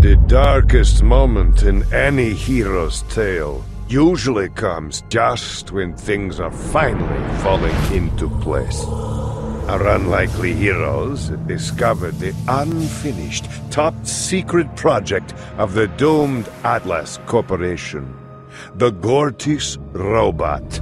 The darkest moment in any hero's tale usually comes just when things are finally falling into place. Our unlikely heroes discovered the unfinished, top-secret project of the doomed Atlas Corporation, the Gortys robot.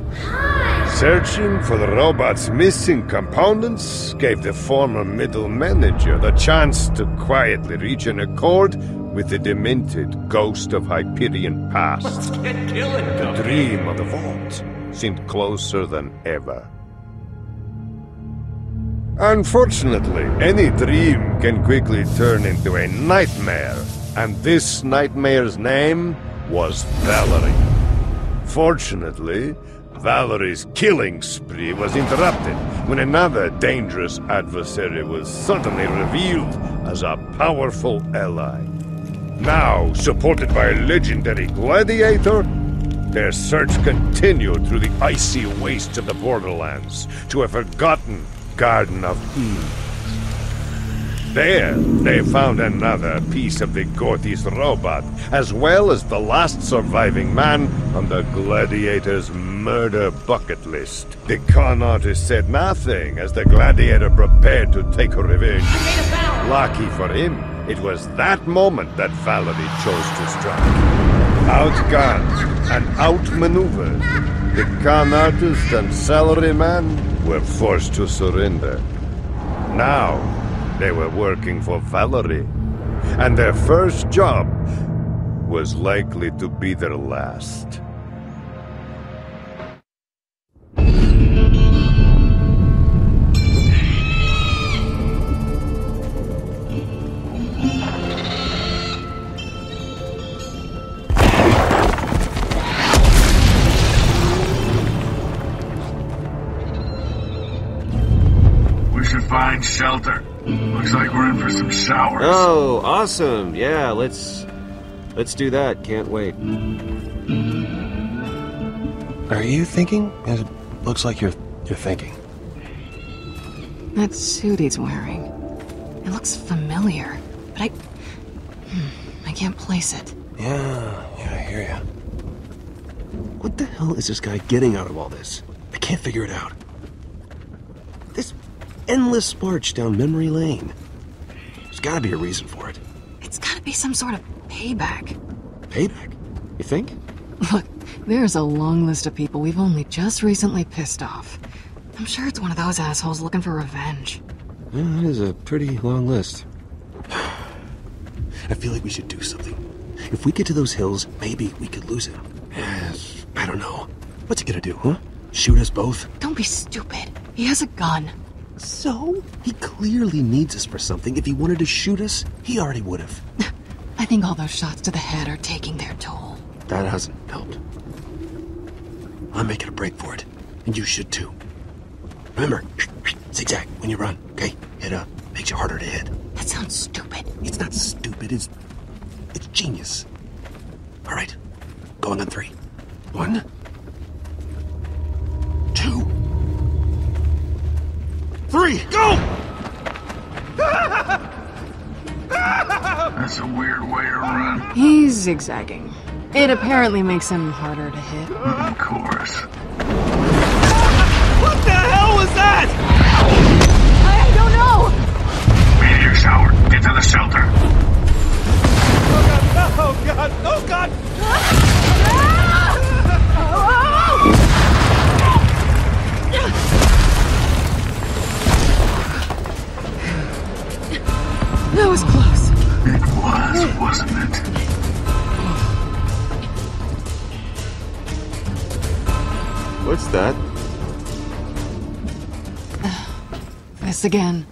Searching for the robot's missing components gave the former middle manager the chance to quietly reach an accord with the demented ghost of Hyperion past. Let's get killing, The dream of the vault seemed closer than ever. Unfortunately, any dream can quickly turn into a nightmare, and this nightmare's name was Valerie. Fortunately, Valerie's killing spree was interrupted when another dangerous adversary was suddenly revealed as a powerful ally. Now, supported by a legendary gladiator, their search continued through the icy wastes of the Borderlands to a forgotten Garden of Eve. There, they found another piece of the Gortys robot, as well as the last surviving man on the gladiator's murder bucket list. The con artist said nothing as the gladiator prepared to take her revenge. Lucky for him, it was that moment that Valerie chose to strike. Outgunned and outmaneuvered, the con artist and salaryman were forced to surrender. Now, they were working for Valerie, and their first job was likely to be their last. We should find shelter. Looks like we're in for some showers. Oh, awesome. Yeah, let's do that. Can't wait. Are you thinking? It looks like you're thinking. That suit he's wearing. It looks familiar, but I can't place it. Yeah, I hear ya. What the hell is this guy getting out of all this? I can't figure it out. This endless march down memory lane. There's gotta be a reason for it. It's gotta be some sort of payback. Payback? You think? Look, there's a long list of people we've only just recently pissed off. I'm sure it's one of those assholes looking for revenge. Yeah, that is a pretty long list. I feel like we should do something. If we get to those hills, maybe we could lose him. I don't know. What's he gonna do, huh? Shoot us both? Don't be stupid. He has a gun. So? He clearly needs us for something. If he wanted to shoot us, he already would have. I think all those shots to the head are taking their toll. That hasn't helped. I'm making a break for it. And you should too. Remember, zigzag when you run, okay? It makes you harder to hit. That sounds stupid. It's not stupid, it's genius. All right, going on 3. 1, 2, 3, go! That's a weird way to run. He's zigzagging. It apparently makes him harder to hit. Of course. What the hell was that? I don't know! Meteor shower. Get to the shelter. Oh god! Oh god! That was close. It was, wasn't it? What's that? This again.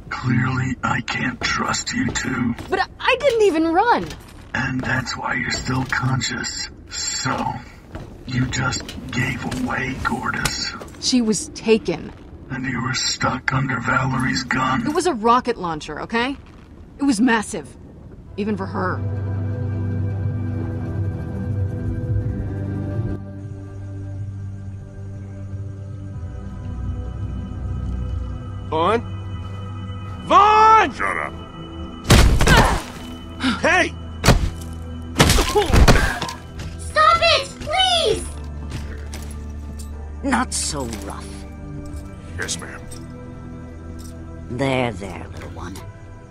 Clearly, I can't trust you two. But I didn't even run. And that's why you're still conscious. So, you just gave away Gortys. She was taken. And you were stuck under Valerie's gun. It was a rocket launcher, okay? It was massive. Even for her. Vaughn? Vaughn! Shut up. Hey! Stop it! Please! Not so rough. Yes, ma'am. There, little one.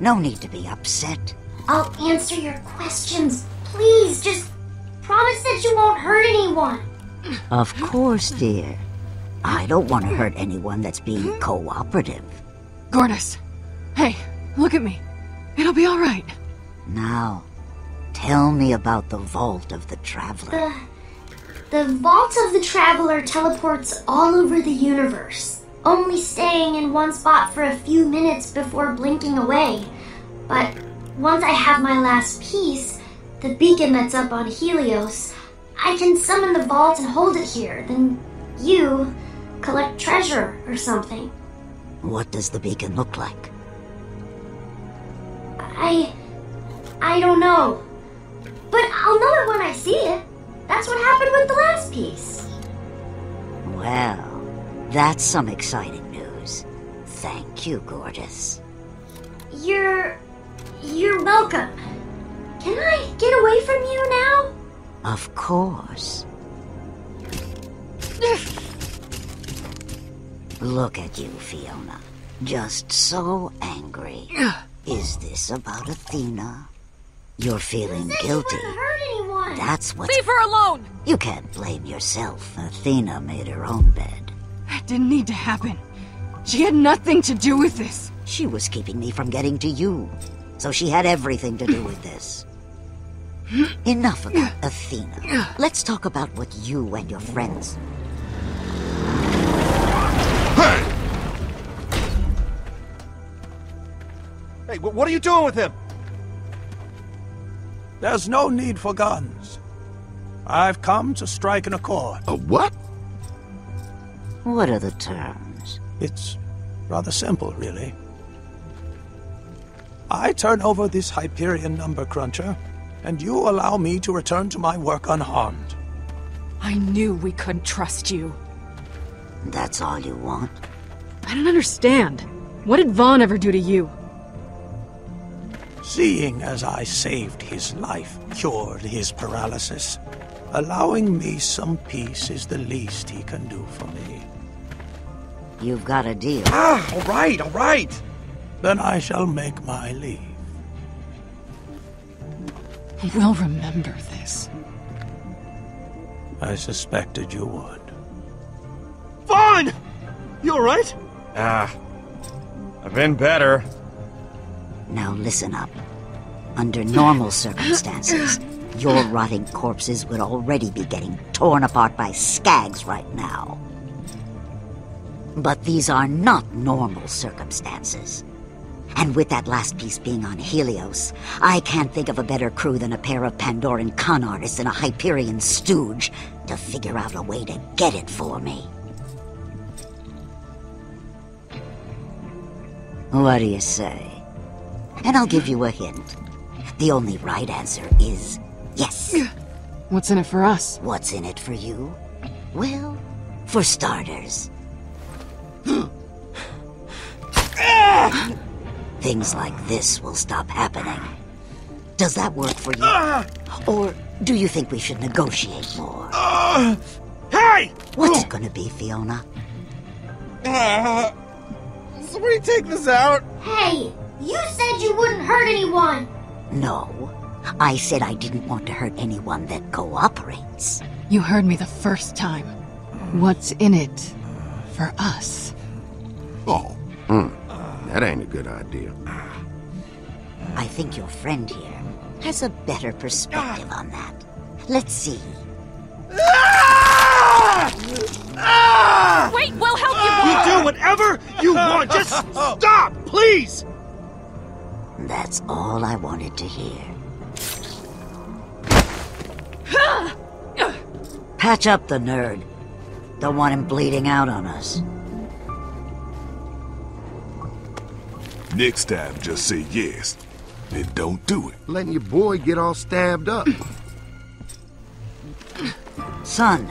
No need to be upset. I'll answer your questions. Please, just promise that you won't hurt anyone. Of course, dear. I don't want to hurt anyone that's being cooperative. Gortys. Hey, look at me. It'll be all right. Now, tell me about the Vault of the Traveler. The Vault of the Traveler teleports all over the universe, only staying in one spot for a few minutes before blinking away. But once I have my last piece, the beacon that's up on Helios, I can summon the vault and hold it here. Then you collect treasure or something. What does the beacon look like? I don't know. But I'll know it when I see it. That's what happened with the last piece. Well, that's some exciting news. Thank you, Gortys. You're welcome. Can I get away from you now? Of course. Look at you, Fiona. Just so angry. Is this about Athena? You're feeling guilty. You wouldn't hurt anyone. That's what's... Leave her alone! You can't blame yourself. Athena made her own bed. That didn't need to happen. She had nothing to do with this. She was keeping me from getting to you. So she had everything to do with this. Enough about Athena. Let's talk about what you and your friends... Hey! Hey, what are you doing with him? There's no need for guns. I've come to strike an accord. A what? What are the terms? It's rather simple, really. I turn over this Hyperion number cruncher, and you allow me to return to my work unharmed. I knew we couldn't trust you. That's all you want? I don't understand. What did Vaughn ever do to you? Seeing as I saved his life, cured his paralysis, allowing me some peace is the least he can do for me. You've got a deal. All right. Then I shall make my leave. We'll remember this. I suspected you would. Vaughn! You alright? I've been better. Now listen up. Under normal circumstances, your rotting corpses would already be getting torn apart by skags right now. But these are not normal circumstances. And with that last piece being on Helios, I can't think of a better crew than a pair of Pandoran con artists and a Hyperion stooge to figure out a way to get it for me. What do you say? And I'll give you a hint. The only right answer is yes. What's in it for us? What's in it for you? Well, for starters, things like this will stop happening. Does that work for you? Or do you think we should negotiate more? Hey! What's it gonna be, Fiona? Somebody take this out. Hey, you said you wouldn't hurt anyone. No, I said I didn't want to hurt anyone that cooperates. You heard me the first time. What's in it for us? Oh, that ain't a good idea. I think your friend here has a better perspective on that. Let's see. Wait, we'll help You do whatever you want. Just stop, please. That's all I wanted to hear. Patch up the nerd. Don't want him bleeding out on us. Next time, just say yes. Then don't do it. Letting your boy get all stabbed up. Son,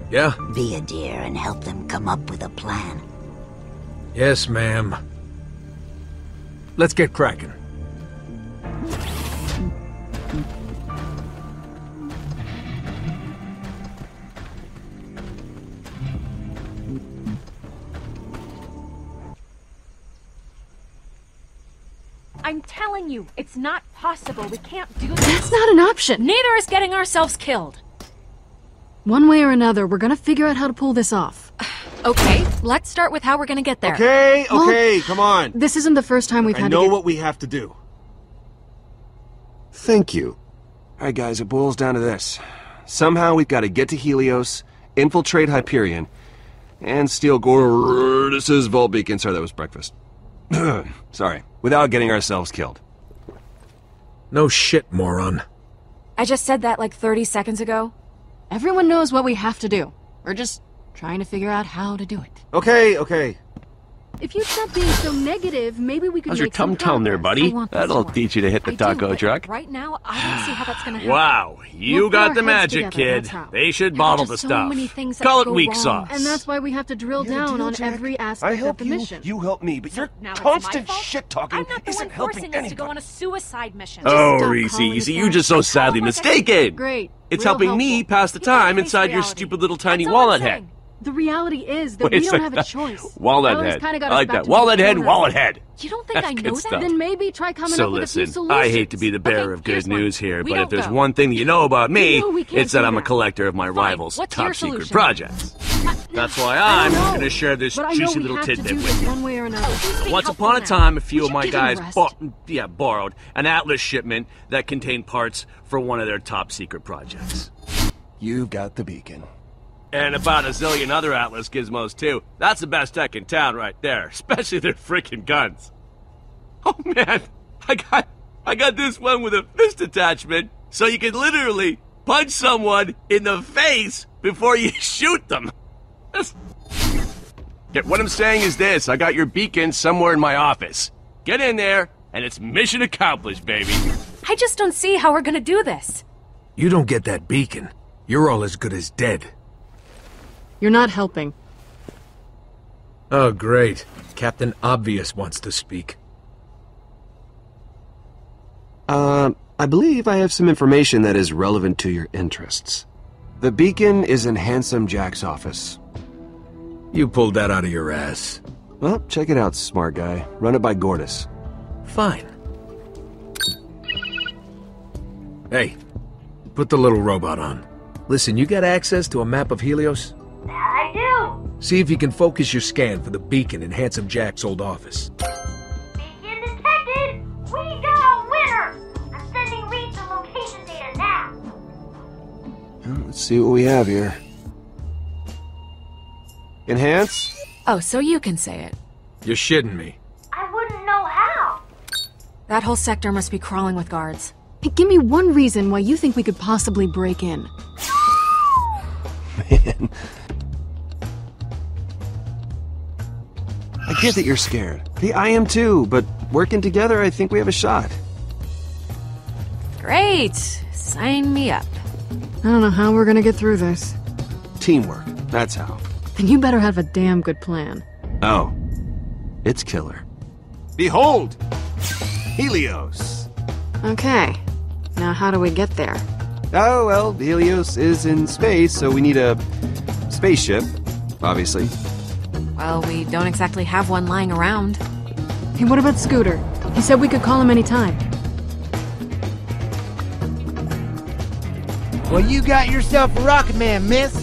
Yeah? be a dear and help them come up with a plan. Yes, ma'am. Let's get cracking. telling you, it's not possible. We can't do this. That's not an option. Neither is getting ourselves killed. One way or another, we're gonna figure out how to pull this off. Okay, let's start with how we're gonna get there. Okay, come on. This isn't the first time we've I had know to what we have to do. Thank you. Alright guys, it boils down to this. Somehow we've got to get to Helios, infiltrate Hyperion, and steal Gordus's vault beacon. Sorry, that was breakfast. Sorry. Without getting ourselves killed. No shit, moron. I just said that like 30 seconds ago. Everyone knows what we have to do. We're just trying to figure out how to do it. Okay. If you'd stop being so negative, maybe we could How's your make some tum-tum there, progress. buddy? I want this That'll one. teach you to hit the I taco do, but truck. right now, I don't see how that's gonna happen. Wow, you We'll put got our the heads magic, together, kid. that's how. They should There are bottle the just so stuff. many things that Call could it go weak wrong. sauce. And that's why we have to drill Hear the down deal, on Jack? every I aspect help of the you, mission. you help me, but your Now it's constant my fault? shit-talking I'm not the isn't one helping forcing us to anybody. go on a suicide mission. Oh, Stop Reese, calling you it see, that. you're just so sadly mistaken. Great. It's Real helping me helpful. pass the You gotta time face inside your reality. stupid little tiny That's all I'm walnut saying. head. The reality is that Wait we a don't second. have a choice. Walnut Ella's head. kinda got I us like back that. to Walnut the head, corner. wallet head. You don't think That's I good know stuff. that? Then maybe try coming So up with a few listen, solutions. I hate to be the bearer Okay, of good here's one. news here, We but don't if there's go. one thing that you know about me, You know we can't it's that do I'm a that. collector of my rivals' What's your top secret solution? projects. That's why I I'm don't know, going to share this but I know juicy we little have to tidbit do with this you. one way or another. Once upon a time, a few We of my should give him guys rest. borrowed an Atlas shipment that contained parts for one of their top secret projects. You've got the beacon. And about a zillion other Atlas gizmos, too. That's the best tech in town right there, especially their freaking guns. Oh, man, I got this one with a fist attachment, so you can literally punch someone in the face before you shoot them. Yeah, what I'm saying is this, I got your beacon somewhere in my office. Get in there, and it's mission accomplished, baby. I just don't see how we're gonna do this. You don't get that beacon, you're all as good as dead. You're not helping. Oh, great. Captain Obvious wants to speak. I believe I have some information that is relevant to your interests. The beacon is in Handsome Jack's office. You pulled that out of your ass. Well, check it out, smart guy. Run it by Gordus. Fine. Hey, put the little robot on. Listen, you got access to a map of Helios? That I do. See if you can focus your scan for the beacon in Handsome Jack's old office. Beacon detected. We got a winner. I'm sending Reed the location data now. Well, let's see what we have here. Enhance? Oh, so you can say it. You're shitting me. I wouldn't know how. That whole sector must be crawling with guards. Hey, give me one reason why you think we could possibly break in. Man. I get that you're scared. Hey, I am too, but working together, I think we have a shot. Great! Sign me up. I don't know how we're gonna get through this. Teamwork, that's how. Then you better have a damn good plan. Oh, it's killer. Behold! Helios! Okay. Now how do we get there? Oh, well, Helios is in space, so we need a spaceship, obviously. Well, we don't exactly have one lying around. Hey, what about Scooter? He said we could call him anytime. Well, you got yourself a rocket man, miss.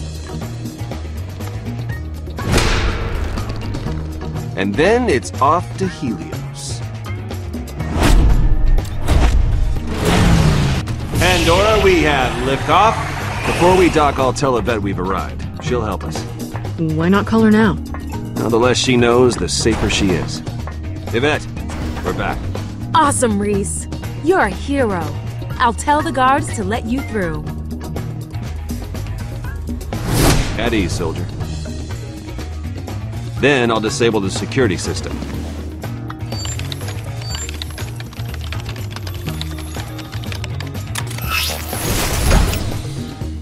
And then it's off to Helios. Pandora, we have liftoff. Before we dock, I'll tell Yvette we've arrived. She'll help us. Why not call her now? Now, the less she knows, the safer she is. Yvette, we're back. Awesome, Reese. You're a hero. I'll tell the guards to let you through. At ease, soldier. Then I'll disable the security system.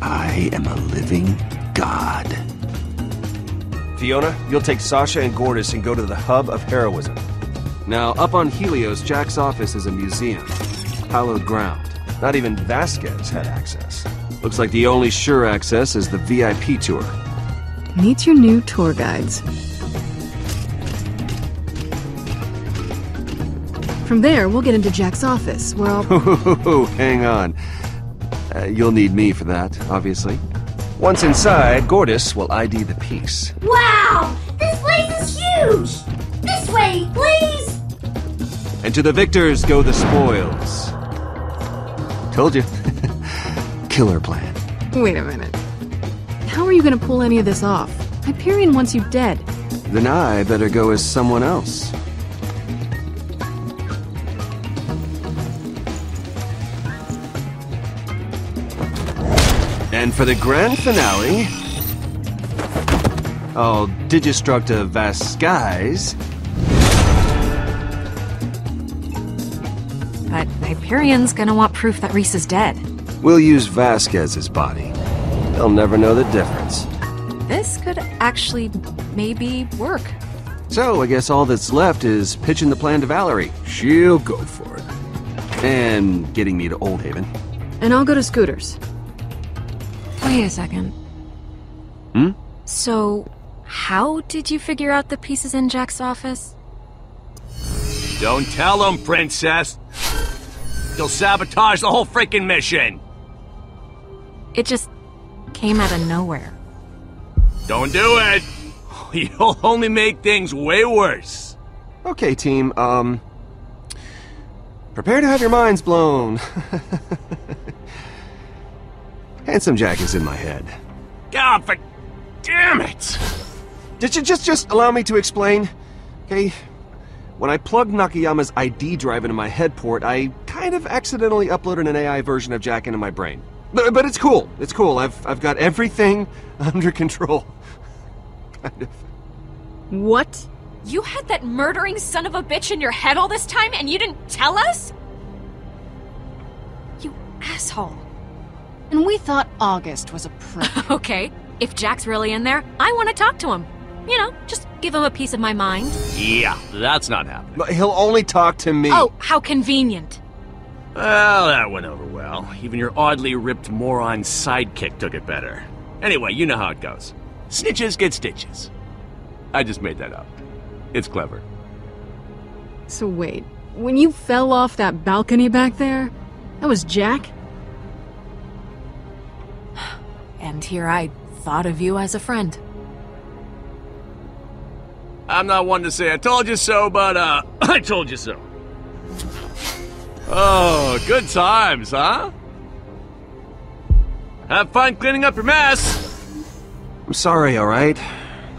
I am a living god. Fiona, you'll take Sasha and Gordus and go to the hub of heroism. Now, up on Helios, Jack's office is a museum. Hallowed ground. Not even Vasquez had access. Looks like the only sure access is the VIP tour. Meet your new tour guides. From there, we'll get into Jack's office, where I'll... Hang on. You'll need me for that, obviously. Once inside, Gordis will ID the piece. Wow! This place is huge! This way, please! And to the victors go the spoils. Told you. Killer plan. Wait a minute. How are you gonna pull any of this off? Hyperion wants you dead. Then I better go as someone else. And for the grand finale, I'll digistruct a vast skies. But Hyperion's gonna want proof that Reese is dead. We'll use Vasquez's body. They'll never know the difference. This could actually maybe work. So, I guess all that's left is pitching the plan to Valerie. She'll go for it. And getting me to Old Haven. And I'll go to Scooter's. Wait a second. Hmm? So, how did you figure out the pieces in Jack's office? Don't tell him, Princess! You'll sabotage the whole freaking mission! It just came out of nowhere. Don't do it! You'll only make things way worse. Okay, team, prepare to have your minds blown. Handsome Jack is in my head. God, but damn it! Did you just allow me to explain? Okay, when I plugged Nakayama's ID drive into my head port, I kind of accidentally uploaded an AI version of Jack into my brain. But it's cool. It's cool. I've got everything under control. Kind of. What? You had that murdering son of a bitch in your head all this time and you didn't tell us? You asshole. And we thought August was a prick. Okay, if Jack's really in there, I want to talk to him. You know, just give him a piece of my mind. Yeah, that's not happening. But he'll only talk to me. Oh, how convenient. Well, that went over well. Even your oddly ripped moron sidekick took it better. Anyway, you know how it goes. Snitches get stitches. I just made that up. It's clever. So wait, when you fell off that balcony back there, that was Jack? And here I thought of you as a friend. I'm not one to say I told you so, but, I told you so. Oh, good times, huh? Have fun cleaning up your mess! I'm sorry, alright?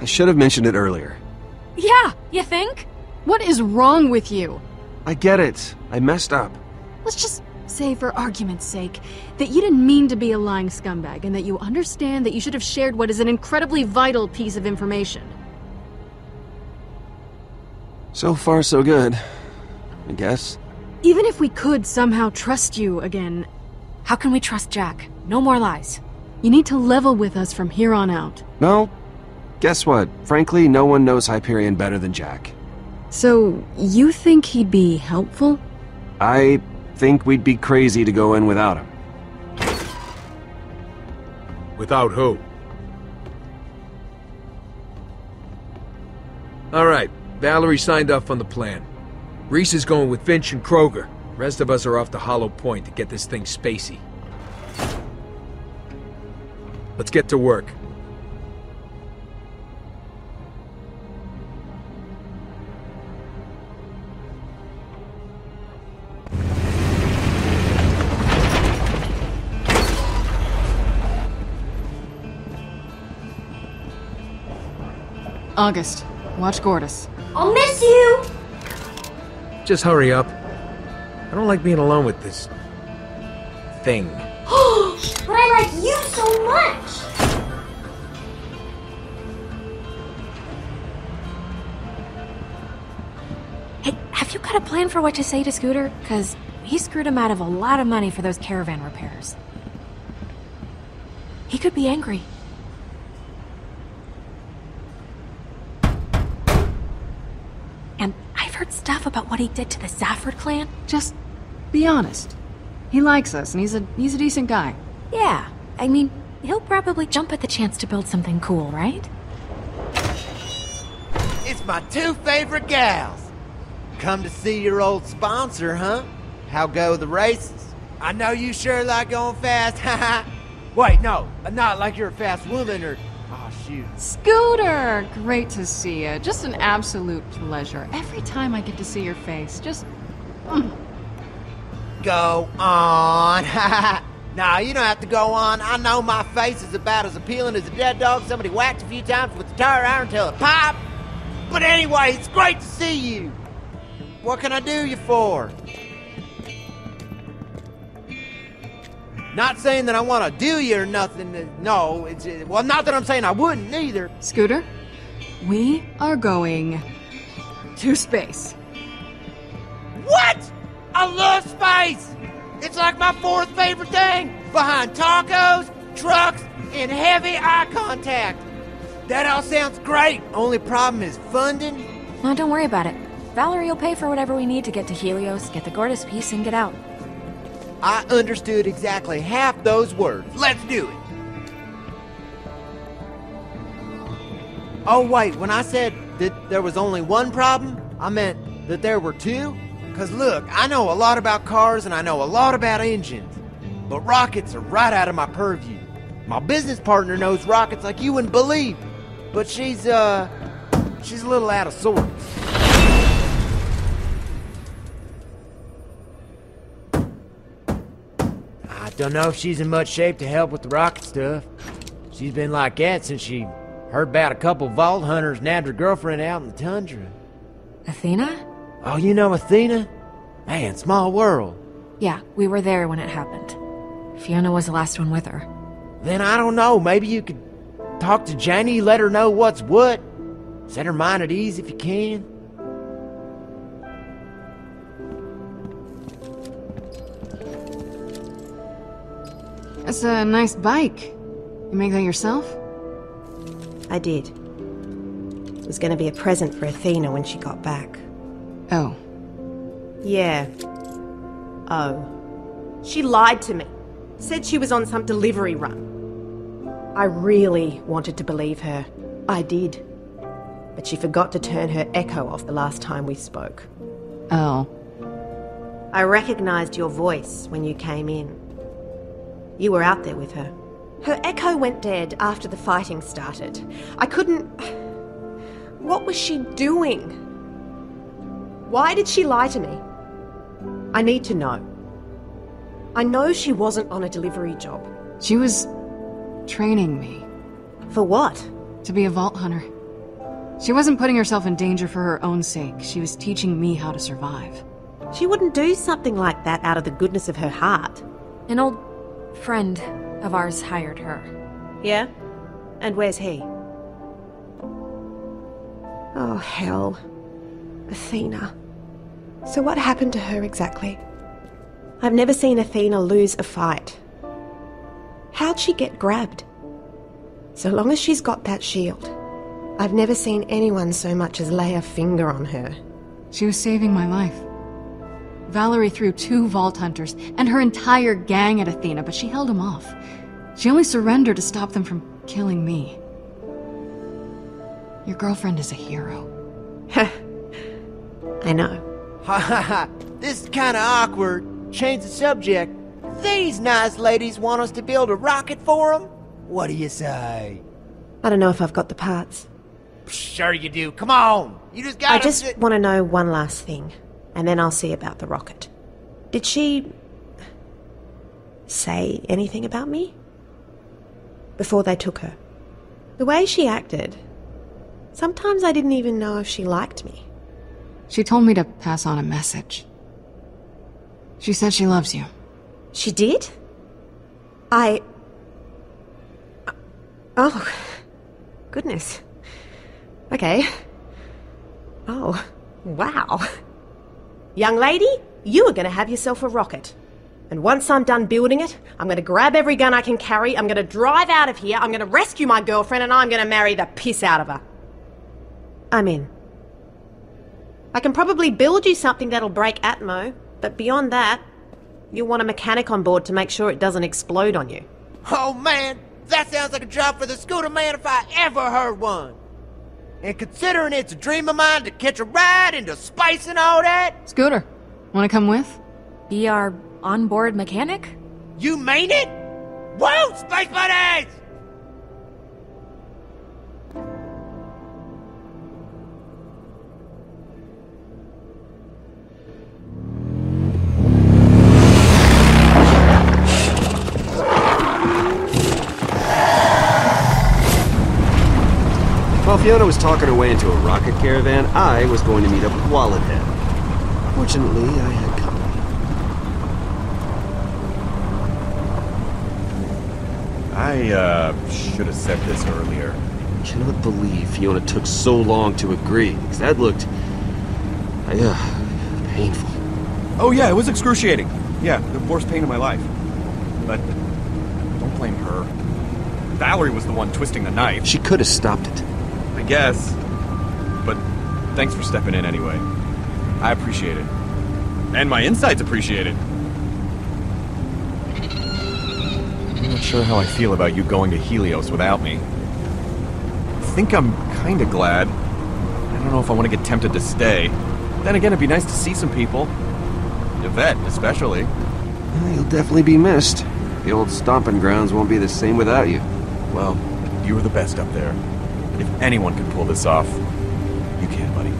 I should have mentioned it earlier. Yeah, you think? What is wrong with you? I get it. I messed up. Let's just say, for argument's sake, that you didn't mean to be a lying scumbag, and that you understand that you should have shared what is an incredibly vital piece of information. So far, so good. I guess. Even if we could somehow trust you again... How can we trust Jack? No more lies. You need to level with us from here on out. Well, guess what? Frankly, no one knows Hyperion better than Jack. So, you think he'd be helpful? I think we'd be crazy to go in without him. Without who? Alright, Valerie signed off on the plan. Reese is going with Finch and Kroger. The rest of us are off to Hollow Point to get this thing spacey. Let's get to work. August, watch Gordis. I'll miss you! Just hurry up. I don't like being alone with this... thing. But I like you so much! Hey, have you got a plan for what to say to Scooter? Because he screwed him out of a lot of money for those caravan repairs. He could be angry. And I've heard stuff about what he did to the Safford clan. Just be honest. He likes us, and he's a decent guy. Yeah, I mean, he'll probably jump at the chance to build something cool, right? It's my two favorite gals. Come to see your old sponsor, huh? How go the races? I know you sure like going fast, haha. Wait, no, not like you're a fast woman or... Oh, shoot. Scooter! Great to see you. Just an absolute pleasure. Every time I get to see your face, just... Go on, haha. Nah, you don't have to go on. I know my face is about as appealing as a dead dog somebody whacked a few times with a tire iron till it popped. But anyway, it's great to see you. What can I do you for? Not saying that I want to do you or nothing. No, it's... Well, not that I'm saying I wouldn't either. Scooter, we are going to space. What? I love space! It's like my fourth favorite thing, behind tacos, trucks, and heavy eye contact. That all sounds great. Only problem is funding. No, don't worry about it. Valerie will pay for whatever we need to get to Helios, get the Gortys piece, and get out. I understood exactly half those words. Let's do it. Oh, wait, when I said that there was only one problem, I meant that there were two? Because look, I know a lot about cars and I know a lot about engines, but rockets are right out of my purview. My business partner knows rockets like you wouldn't believe, but she's a little out of sorts. I don't know if she's in much shape to help with the rocket stuff. She's been like that since she heard about a couple vault hunters nabbed her girlfriend out in the tundra. Athena? Oh, you know Athena? Man, small world. Yeah, we were there when it happened. Fiona was the last one with her. Then I don't know, maybe you could talk to Janie, let her know what's what. Set her mind at ease if you can. That's a nice bike. You make that yourself? I did. It was going to be a present for Athena when she got back. Oh. Yeah. Oh. She lied to me. Said she was on some delivery run. I really wanted to believe her. I did. But she forgot to turn her echo off the last time we spoke. Oh. I recognized your voice when you came in. You were out there with her. Her echo went dead after the fighting started. I couldn't... What was she doing? Why did she lie to me? I need to know. I know she wasn't on a delivery job. She was training me. For what? To be a vault hunter. She wasn't putting herself in danger for her own sake. She was teaching me how to survive. She wouldn't do something like that out of the goodness of her heart. An old friend of ours hired her. Yeah? And where's he? Oh, hell. Athena. So what happened to her exactly? I've never seen Athena lose a fight. How'd she get grabbed? So long as she's got that shield, I've never seen anyone so much as lay a finger on her. She was saving my life. Valerie threw 2 vault hunters and her entire gang at Athena, but she held them off. She only surrendered to stop them from killing me. Your girlfriend is a hero. I know. Ha ha ha, this is kinda awkward. Change the subject. These nice ladies want us to build a rocket for them? What do you say? I don't know if I've got the parts. Sure you do, come on! You just gotta... I just want to know one last thing, and then I'll see about the rocket. Did she... say anything about me? Before they took her? The way she acted... Sometimes I didn't even know if she liked me. She told me to pass on a message. She said she loves you. She did? Oh. Goodness. Okay. Oh. Wow. Young lady, you are going to have yourself a rocket. And once I'm done building it, I'm going to grab every gun I can carry, I'm going to drive out of here, I'm going to rescue my girlfriend, and I'm going to marry the piss out of her. I'm in. I can probably build you something that'll break Atmo, but beyond that, you'll want a mechanic on board to make sure it doesn't explode on you. Oh man, that sounds like a job for the scooter man if I ever heard one. And considering it's a dream of mine to catch a ride into space and all that... Scooter, wanna come with? Be our onboard mechanic? You mean it? Woo! Space buddies! While Fiona was talking her way into a rocket caravan, I was going to meet up with Wallet Head. Fortunately, I had company. I should have said this earlier. I cannot believe Fiona took so long to agree, because that looked... painful. Oh yeah, it was excruciating. Yeah, the worst pain of my life. But don't blame her. Valerie was the one twisting the knife. She could have stopped it. I guess. But thanks for stepping in anyway. I appreciate it. And my insides appreciate it. I'm not sure how I feel about you going to Helios without me. I think I'm kinda glad. I don't know if I want to get tempted to stay. Then again, it'd be nice to see some people. Yvette, especially. You'll definitely be missed. The old stomping grounds won't be the same without you. Well, you were the best up there. If anyone can pull this off, you can, buddy.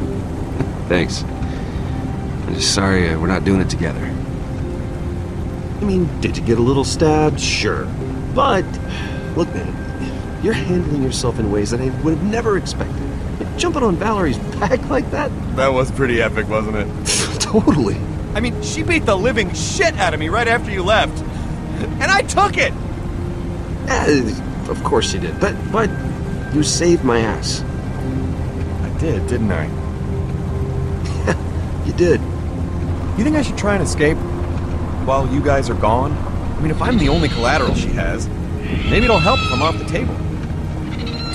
Thanks. I'm just sorry we're not doing it together. I mean, did you get a little stabbed? Sure. But, look man, you're handling yourself in ways that I would have never expected. Jumping on Valerie's back like that? That was pretty epic, wasn't it? Totally. I mean, she beat the living shit out of me right after you left. And I took it! Of course you did. But you saved my ass. I did, didn't I? You did. You think I should try and escape while you guys are gone? I mean, if I'm the only collateral she has, maybe it'll help if I'm off the table.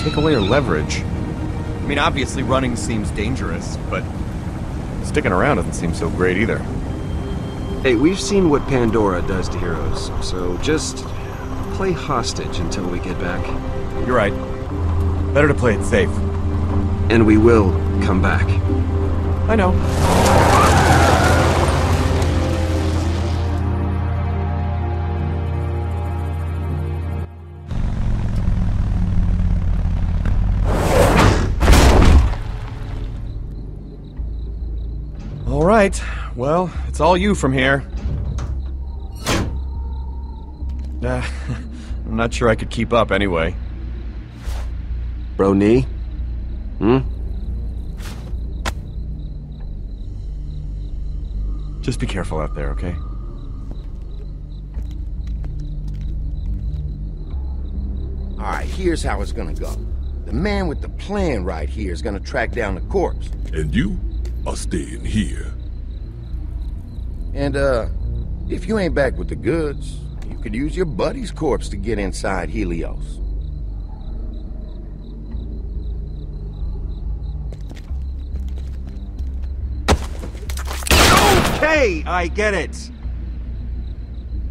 Take away her leverage. I mean, obviously running seems dangerous, but sticking around doesn't seem so great either. Hey, we've seen what Pandora does to heroes, so just play hostage until we get back. You're right. Better to play it safe. And we will come back. I know. All right. Well, it's all you from here. I'm not sure I could keep up anyway. Bro knee? Hmm? Just be careful out there, okay? Alright, here's how it's gonna go. The man with the plan right here is gonna track down the corpse. And you are staying here. And, if you ain't back with the goods, you could use your buddy's corpse to get inside Helios. Okay, I get it.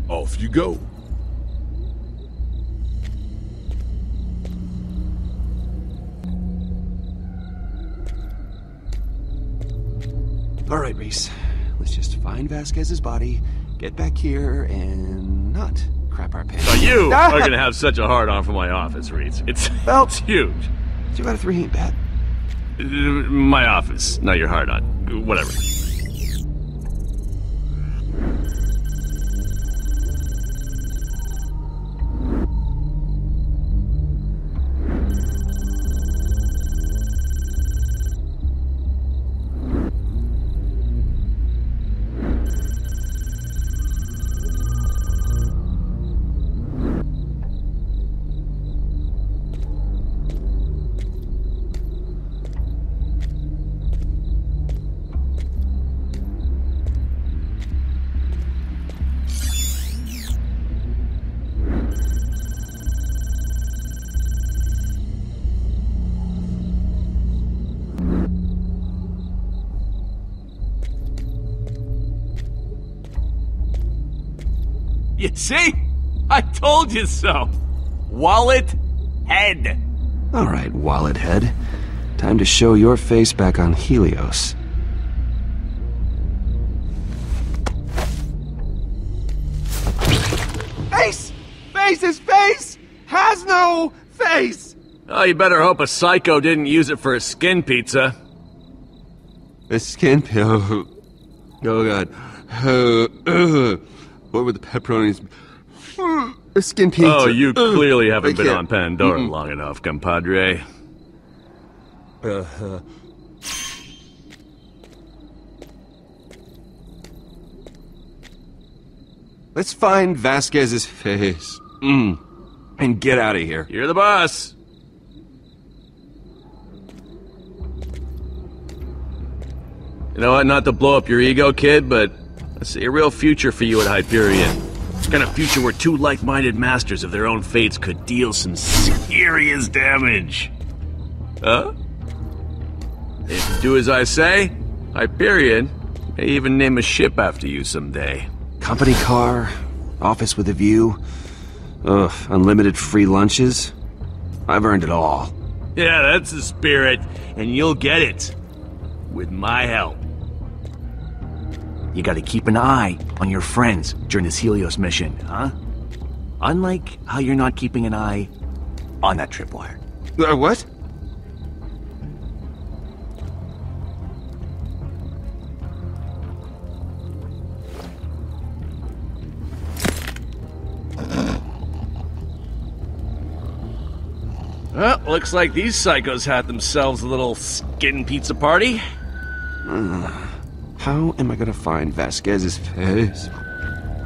Off you go. All right, Reese. Let's just find Vasquez's body, get back here, and not crap our pants. But you are gonna have such a hard-on for my office, Reese. It's huge. 2 out of 3 ain't bad. My office, not your hard-on. Whatever. You see? I told you so. Wallet Head. All right, Wallet Head. Time to show your face back on Helios. Face! His face has no face! Oh, you better hope a psycho didn't use it for a skin pizza. A skin pizza? Oh god. What were the pepperonis? A skin pizza. Oh, you clearly haven't been on Pandora long enough, compadre. Let's find Vasquez's face. And get out of here. You're the boss. You know what, not to blow up your ego, kid, but I see a real future for you at Hyperion. It's kind of future where two like-minded masters of their own fates could deal some serious damage. Huh? If you do as I say, Hyperion may even name a ship after you someday. Company car, office with a view, unlimited free lunches. I've earned it all. Yeah, that's the spirit, and you'll get it. With my help. You gotta keep an eye on your friends during this Helios mission, huh? Unlike how you're not keeping an eye on that tripwire. What? Well, looks like these psychos had themselves a little skin pizza party. How am I gonna find Vasquez's face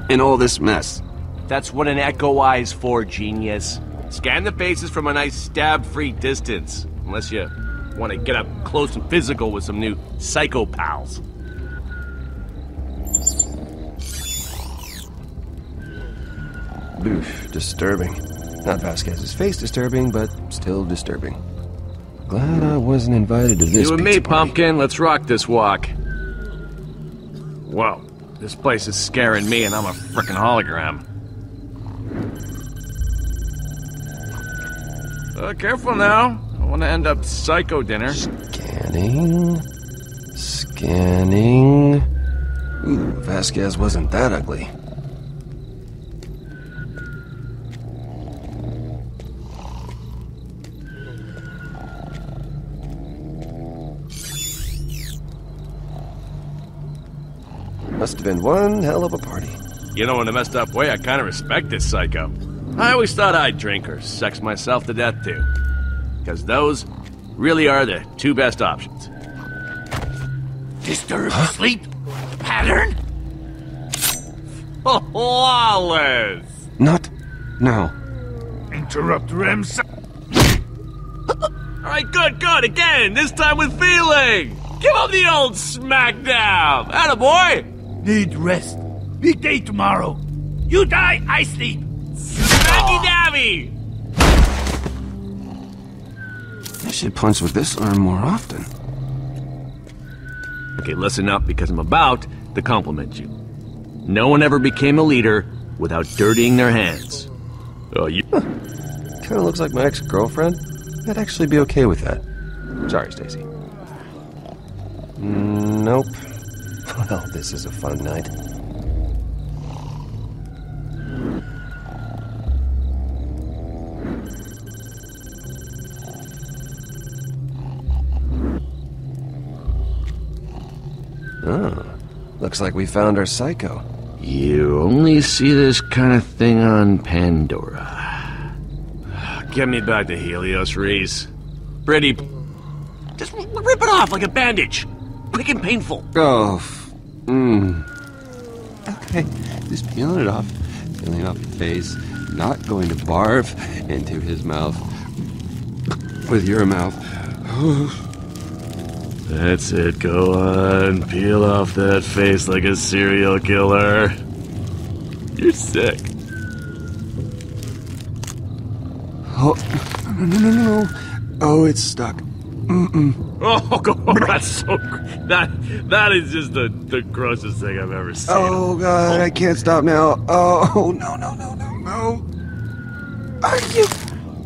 in all this mess? That's what an echo eye's for, genius. Scan the faces from a nice stab-free distance. Unless you want to get up close and physical with some new psycho pals. Oof, disturbing. Not Vasquez's face disturbing, but still disturbing. Glad I wasn't invited to this You and me, pizza party. Pumpkin. Let's rock this walk. Whoa, this place is scaring me and I'm a frickin' hologram. Careful now. I want to end up psycho dinner. Scanning. Scanning. Ooh, Vasquez wasn't that ugly. Must have been one hell of a party. You know, in a messed up way, I kind of respect this psycho. I always thought I'd drink or sex myself to death too. Because those really are the two best options. Disturbed sleep pattern? Flawless! Not now. Interrupt REM. Alright, good, again! This time with feeling! Give him the old smackdown! Attaboy! Need rest. Big day tomorrow. You die, I sleep. Smacky dabby! I should punch with this arm more often. Okay, listen up, because I'm about to compliment you. No one ever became a leader without dirtying their hands. Oh, you... Kinda looks like my ex-girlfriend. I'd actually be okay with that. Sorry, Stacy. Nope. Well, this is a fun night. Oh, looks like we found our psycho. You only see this kind of thing on Pandora. Get me back to Helios, Reese. Pretty... Just rip it off like a bandage. Quick and painful. Oh, Okay, just peeling it off. Peeling off the face. Not going to barf into his mouth. With your mouth. That's it, go on. Peel off that face like a serial killer. You're sick. Oh, no. Oh, it's stuck. Oh, God, that's so... That is just the grossest thing I've ever seen. Oh, God, I can't stop now. Oh, no. Are you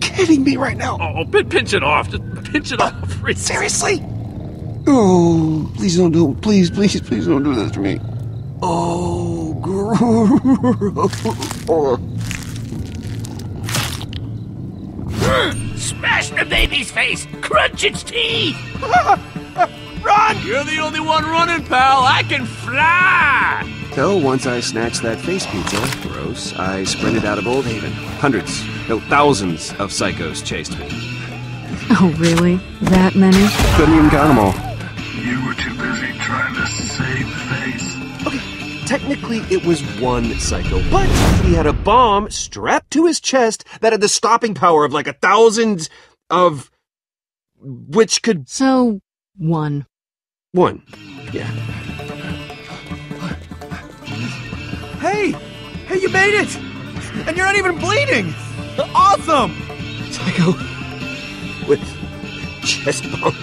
kidding me right now? Oh, pinch it off. Just pinch it off, Reese. Seriously? Oh, please don't do it. Please don't do this to me. Oh, Smash the baby's face! Crunch its teeth! Run! You're the only one running, pal. I can fly! So, once I snatched that face pizza, gross, I sprinted out of Old Haven. Hundreds, no, thousands of psychos chased me. Oh, really? That many? Couldn't even count them all. You were too busy trying to save face. Okay, technically it was one psycho, but he had a bomb strapped to his chest that had the stopping power of like 1,000 of... which could... So, one. One, yeah. Hey! Hey, you made it! And you're not even bleeding! Awesome! Psycho with chest bomb.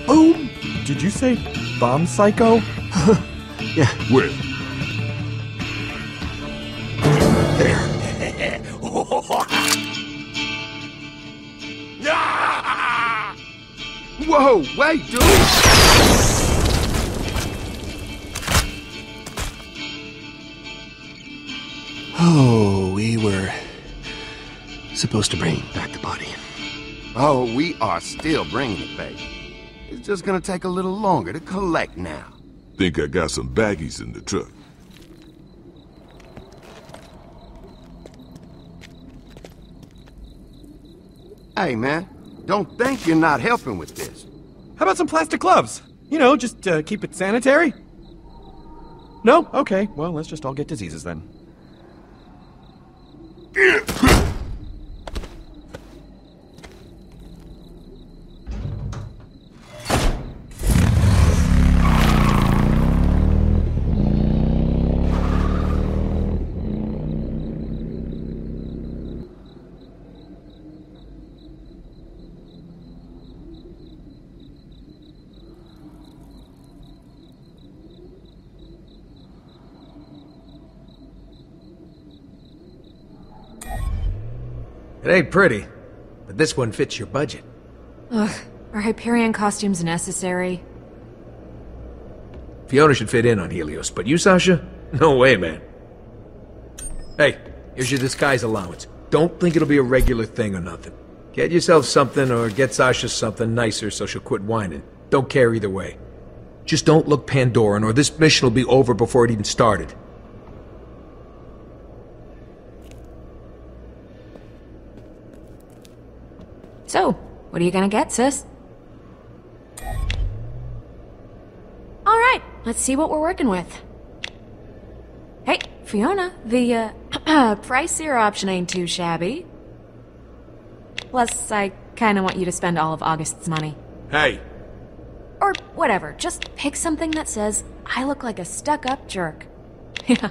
Boom! Did you say bomb psycho? Yeah. Where? There. Whoa, wait, dude! Oh, we were supposed to bring back the body. Oh, we are still bringing it back. It's just gonna take a little longer to collect now. Think I got some baggies in the truck. Hey, man, don't think you're not helping with this. How about some plastic gloves? You know, just keep it sanitary? No? Okay, well, let's just all get diseases then. It ain't pretty, but this one fits your budget. Ugh, are Hyperion costumes necessary? Fiona should fit in on Helios, but you, Sasha? No way, man. Hey, here's your disguise allowance. Don't think it'll be a regular thing or nothing. Get yourself something or get Sasha something nicer so she'll quit whining. Don't care either way. Just don't look Pandoran or this mission will be over before it even started. So, what are you gonna get, sis? Alright, let's see what we're working with. Hey, Fiona, the, pricier option ain't too shabby. Plus, I kinda want you to spend all of August's money. Hey! Or whatever, just pick something that says, I look like a stuck-up jerk. Yeah,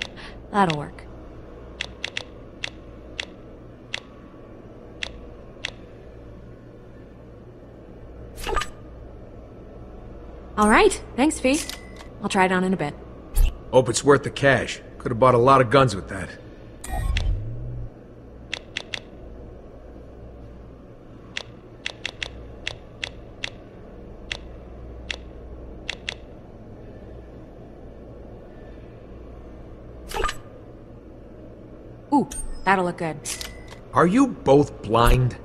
that'll work. Alright, thanks, Fee. I'll try it on in a bit. Hope it's worth the cash. Could have bought a lot of guns with that. Ooh, that'll look good. Are you both blind?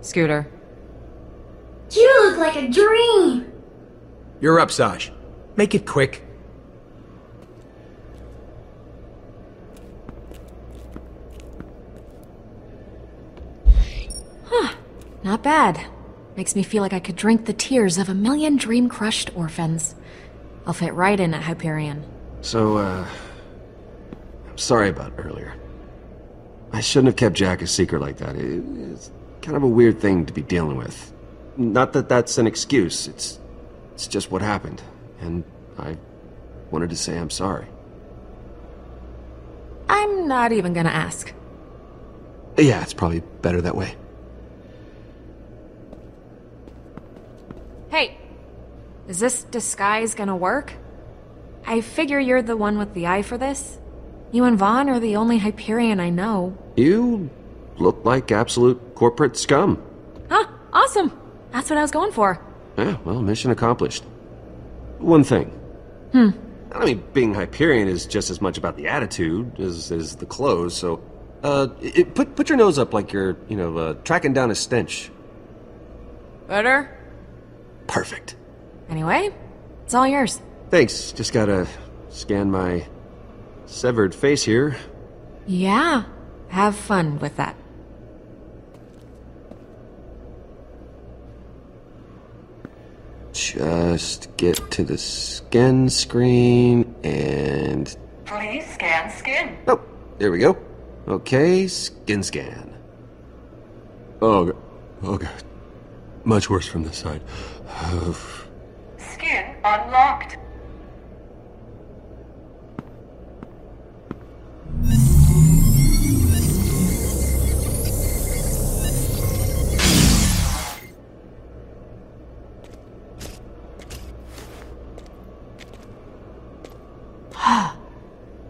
Scooter. You look like a dream! You're up, Sash. Make it quick. Huh. Not bad. Makes me feel like I could drink the tears of a million dream-crushed orphans. I'll fit right in at Hyperion. So, I'm sorry about earlier. I shouldn't have kept Jack a secret like that. It's kind of a weird thing to be dealing with. Not that that's an excuse, it's just what happened. And I wanted to say I'm sorry. I'm not even gonna ask. Yeah, it's probably better that way. Hey, is this disguise gonna work? I figure you're the one with the eye for this. You and Vaughn are the only Hyperion I know. You look like absolute corporate scum. Huh, awesome. That's what I was going for. Yeah, well, mission accomplished. One thing. I mean, being Hyperion is just as much about the attitude as the clothes, so... put your nose up like you're, tracking down a stench. Better? Perfect. Anyway, it's all yours. Thanks, just gotta scan my severed face here. Yeah, have fun with that. Just get to the scan screen and... Please scan skin. Oh, there we go. Okay, scan. Oh God. Much worse from this side. Skin unlocked.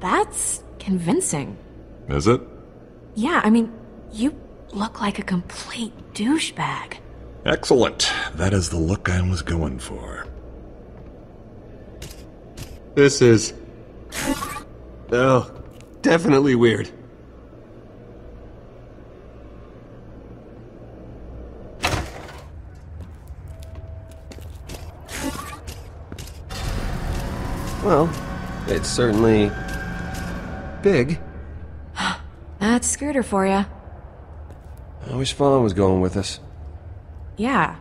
That's convincing. Is it? Yeah, I mean, you look like a complete douchebag. Excellent. That is the look I was going for. This is... Oh, definitely weird. Well, it's certainly... big. That's Scooter for ya. I wish Vaughn was going with us. Yeah,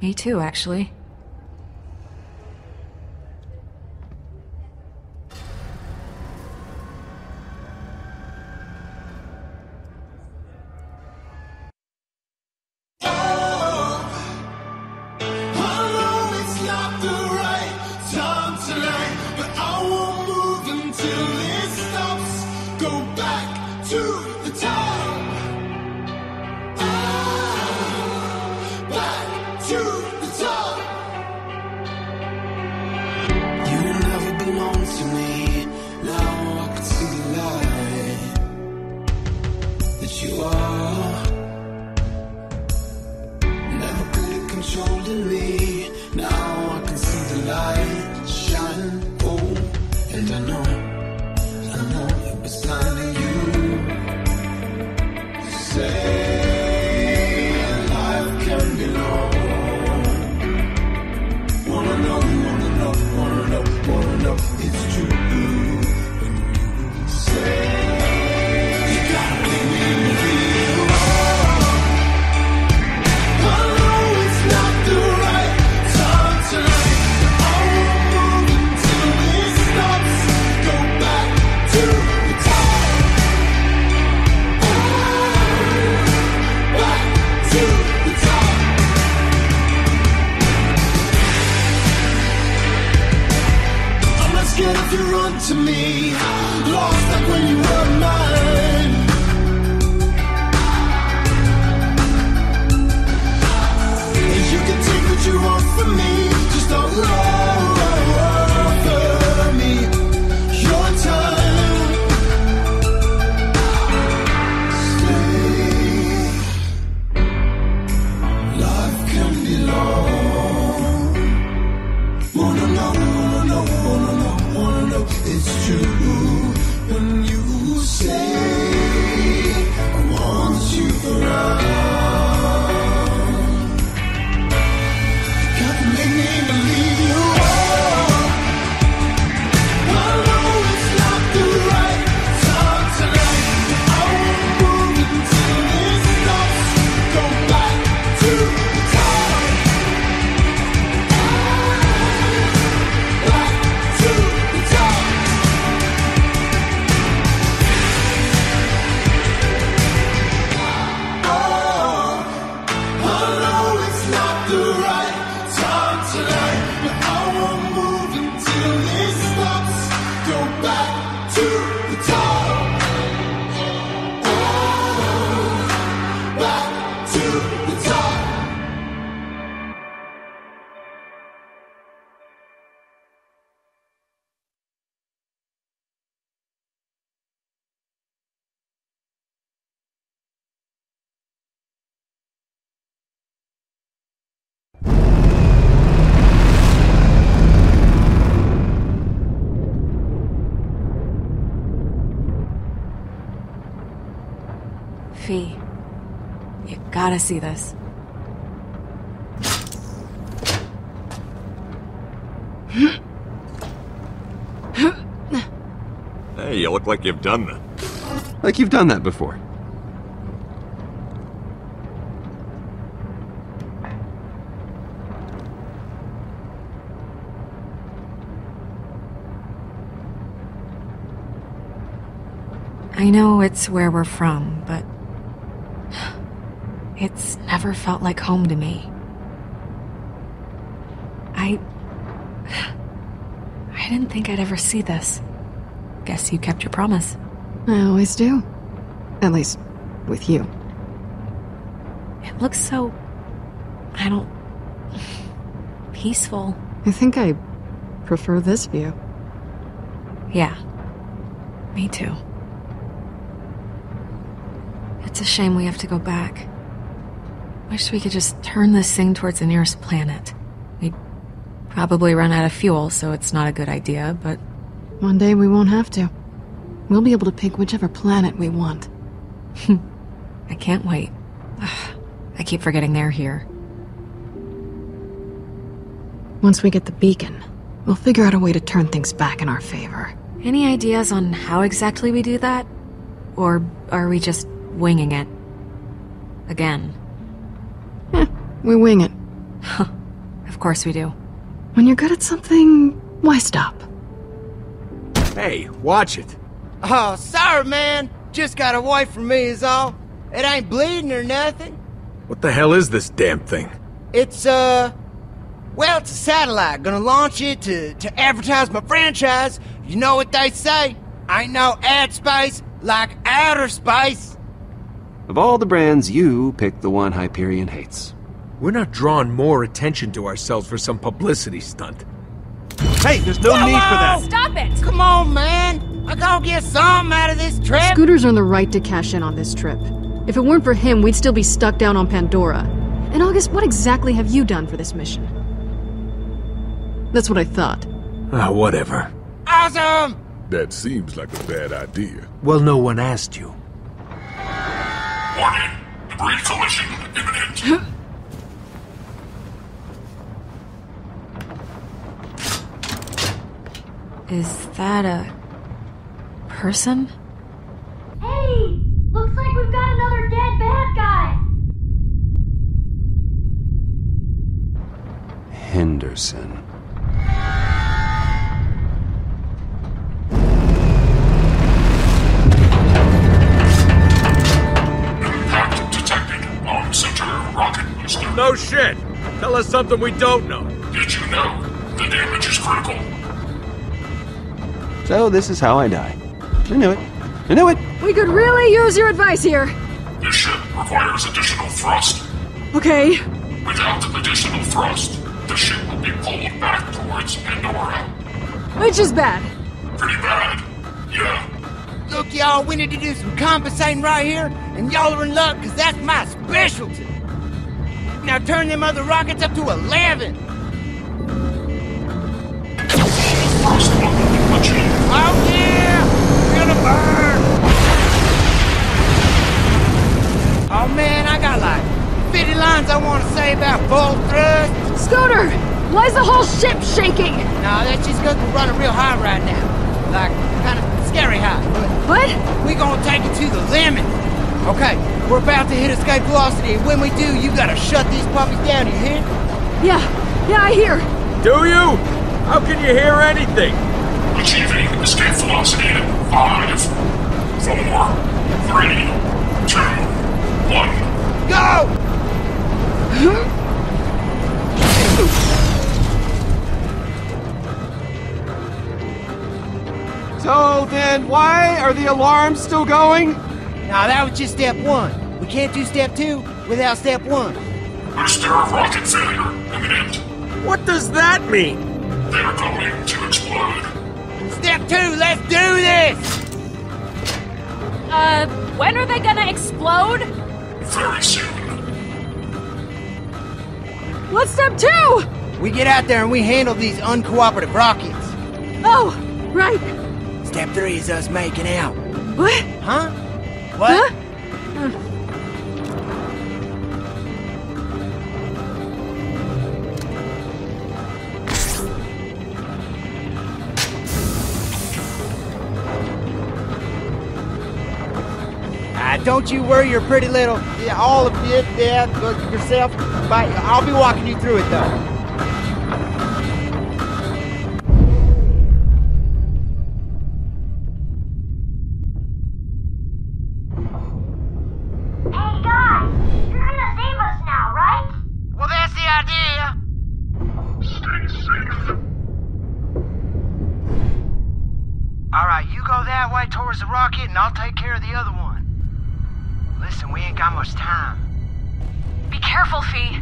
me too, actually. Sophie, you gotta see this. Hey, you look like you've done that. Like you've done that before. I know it's where we're from, but it's never felt like home to me. I didn't think I'd ever see this. Guess you kept your promise. I always do. At least, with you. It looks so... peaceful. I think I prefer this view. Yeah. Me too. It's a shame we have to go back. Wish we could just turn this thing towards the nearest planet. We'd probably run out of fuel, so it's not a good idea, but... One day we won't have to. We'll be able to pick whichever planet we want. I can't wait. Ugh, I keep forgetting they're here. Once we get the beacon, we'll figure out a way to turn things back in our favor. Any ideas on how exactly we do that? Or are we just winging it? Again. We wing it. Of course we do. When you're good at something, why stop? Hey, watch it. Oh, sorry, man. Just got away from me is all. It ain't bleeding or nothing. What the hell is this damn thing? It's, well, it's a satellite. Gonna launch it to advertise my franchise. You know what they say? Ain't no ad space like outer space. Of all the brands, you picked the one Hyperion hates. We're not drawing more attention to ourselves for some publicity stunt. Hey, there's no need for that. Stop it! Come on, man. I gotta get something out of this trip. Scooters earned the right to cash in on this trip. If it weren't for him, we'd still be stuck down on Pandora. And August, what exactly have you done for this mission? That's what I thought. Whatever. Awesome! That seems like a bad idea. Well, no one asked you. Warning. Debris collision imminent. Is that a... person? Hey! Looks like we've got another dead bad guy! Henderson. Impact detected on center rocket booster. No shit! Tell us something we don't know. Did you know the damage is critical? So this is how I die. I knew it. I knew it! We could really use your advice here. This ship requires additional thrust. Okay. Without additional thrust, the ship will be pulled back towards Pandora. Which is bad. Pretty bad. Yeah. Look, y'all, we need to do some compensating right here, and y'all are in luck, because that's my specialty. Now turn them other rockets up to 11. Oh, yeah! We're gonna burn! Oh, man, I got like 50 lines I want to say about full thrust. Scooter! Why is the whole ship shaking? Nah, that's just because we're running real high right now. Like, kind of scary high. What? We gonna take it to the limit. Okay, we're about to hit escape velocity, and when we do, you gotta shut these puppies down, you hear? Yeah, I hear. Do you? How can you hear anything? Achieving escape velocity in 5, 4, 3, 2, 1. Go! So then, why are the alarms still going? Now that was just step 1. We can't do step 2 without step 1. Booster rocket failure imminent. What does that mean? They're going to explode. Step 2, let's do this! When are they gonna explode? Very soon. What's step 2? We get out there and we handle these uncooperative rockets. Oh, right. Step 3 is us making out. What? Huh? What? Huh? don't you worry your pretty little... Yeah, all of it, yeah, yourself. Bye. I'll be walking you through it, though. Alright, you go that way towards the rocket and I'll take care of the other one. Listen, we ain't got much time. Be careful, Fee.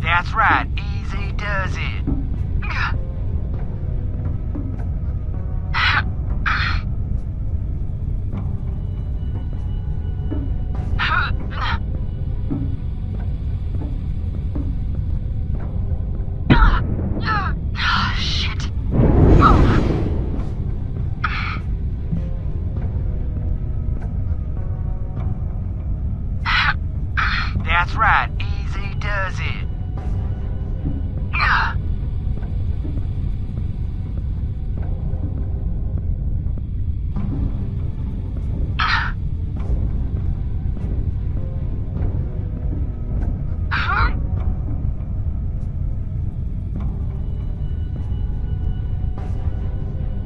That's right, easy does it. Shit. That's right, easy does it.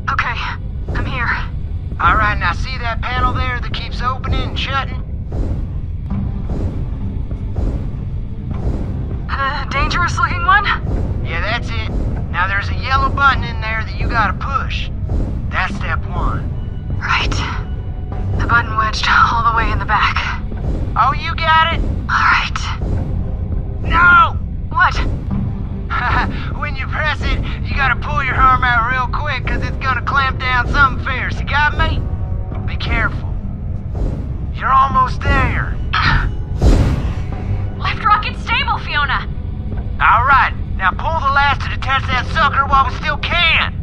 Okay, I'm here. Alright, now see that panel there that keeps opening and shutting? Dangerous looking one? Yeah, that's it. Now there's a yellow button in there that you gotta push. That's step one. Right. The button wedged all the way in the back. Oh, you got it? Alright. No! What? When you press it, you gotta pull your arm out real quick, cause it's gonna clamp down something fierce. You got me? Be careful. You're almost there. Left rocket stable, Fiona. Alright, now pull the last to detach that sucker while we still can.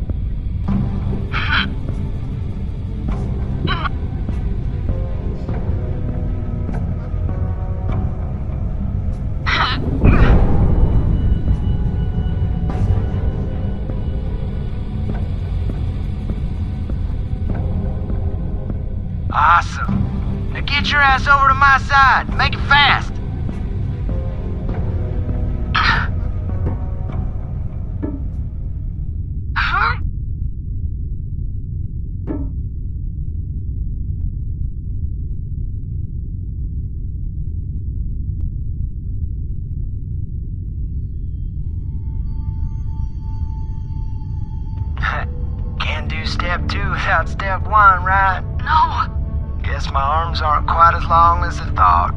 Awesome. Now get your ass over to my side. Make it fast. Can't do step 2 without step 1, right? No. Guess my arms aren't quite as long as I thought.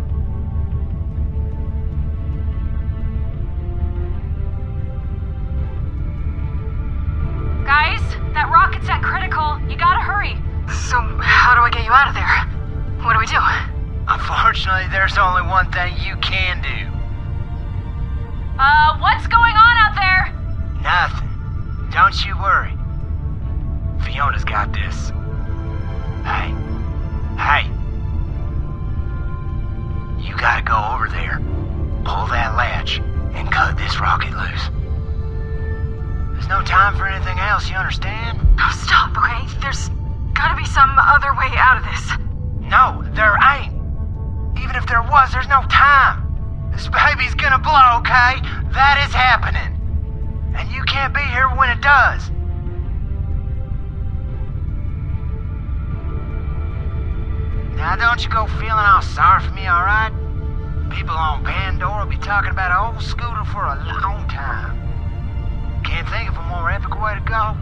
Guys, that rocket's at critical. You gotta hurry. So, how do I get you out of there? What do we do? Unfortunately, there's only one thing you can do. What's going on out there? Nothing. Don't you worry. Fiona's got this. Hey. Hey. You gotta go over there, pull that latch, and cut this rocket loose. There's no time for anything else, you understand? No, stop, okay? There's gotta be some other way out of this. No, there ain't. Even if there was, there's no time. This baby's gonna blow, okay? That is happening. And you can't be here when it does. Now don't you go feeling all sorry for me, alright? People on Pandora will be talking about an old scooter for a long time. Can't think of a more epic way to go.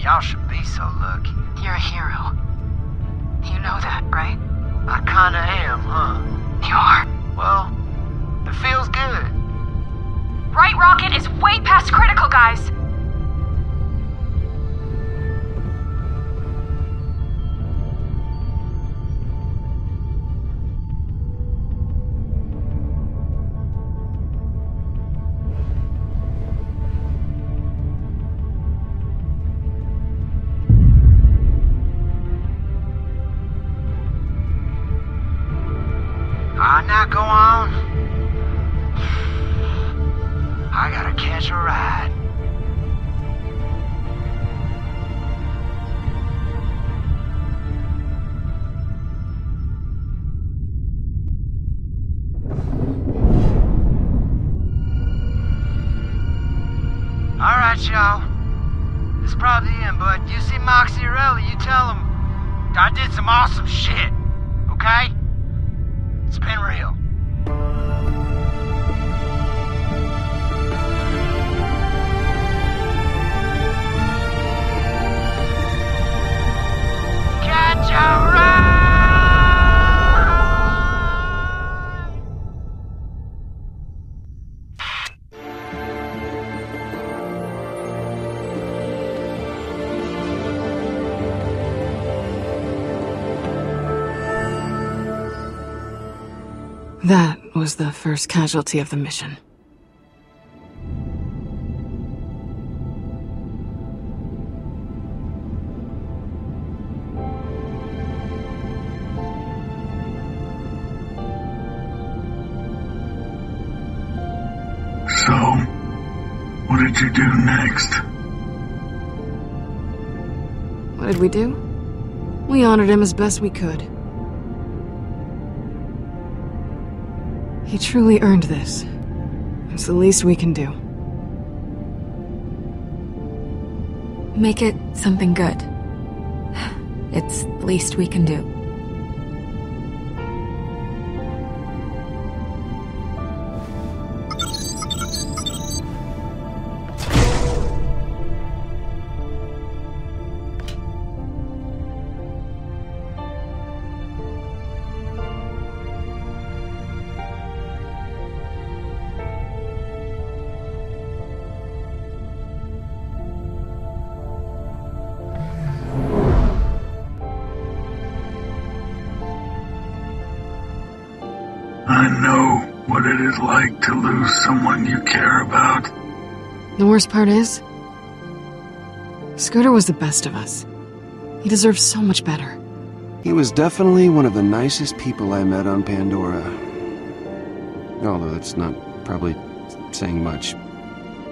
Y'all should be so lucky. You're a hero. You know that, right? I kinda am, huh? You are. Well, it feels good. Right rocket is way past critical, guys. Now go on. I gotta catch a ride. Alright, y'all. This is probably the end, but you see Moxie or Ellie, you tell them I did some awesome shit, okay? It's been real. Catch a ride! That was the first casualty of the mission. So, what did you do next? What did we do? We honored him as best we could. He truly earned this. It's the least we can do. Make it something good. It's the least we can do. I know what it is like to lose someone you care about. The worst part is, Scooter was the best of us. He deserves so much better. He was definitely one of the nicest people I met on Pandora. Although that's not probably saying much.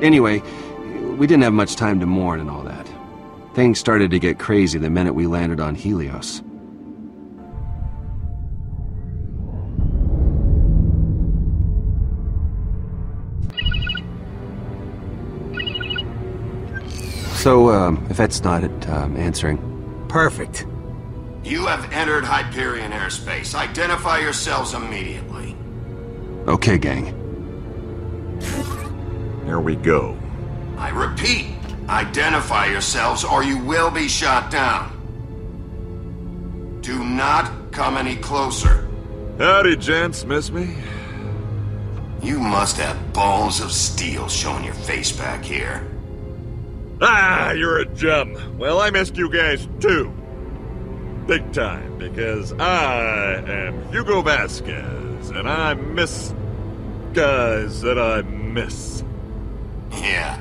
Anyway, we didn't have much time to mourn and all that. Things started to get crazy the minute we landed on Helios. So, if that's not it, answering. Perfect. You have entered Hyperion airspace. Identify yourselves immediately. Okay, gang. Here we go. I repeat, identify yourselves or you will be shot down. Do not come any closer. Howdy, gents. Miss me? You must have balls of steel showing your face back here. Ah, you're a gem. Well, I missed you guys too. Big time, because I am Hugo Vasquez, and I miss guys that I miss. Yeah,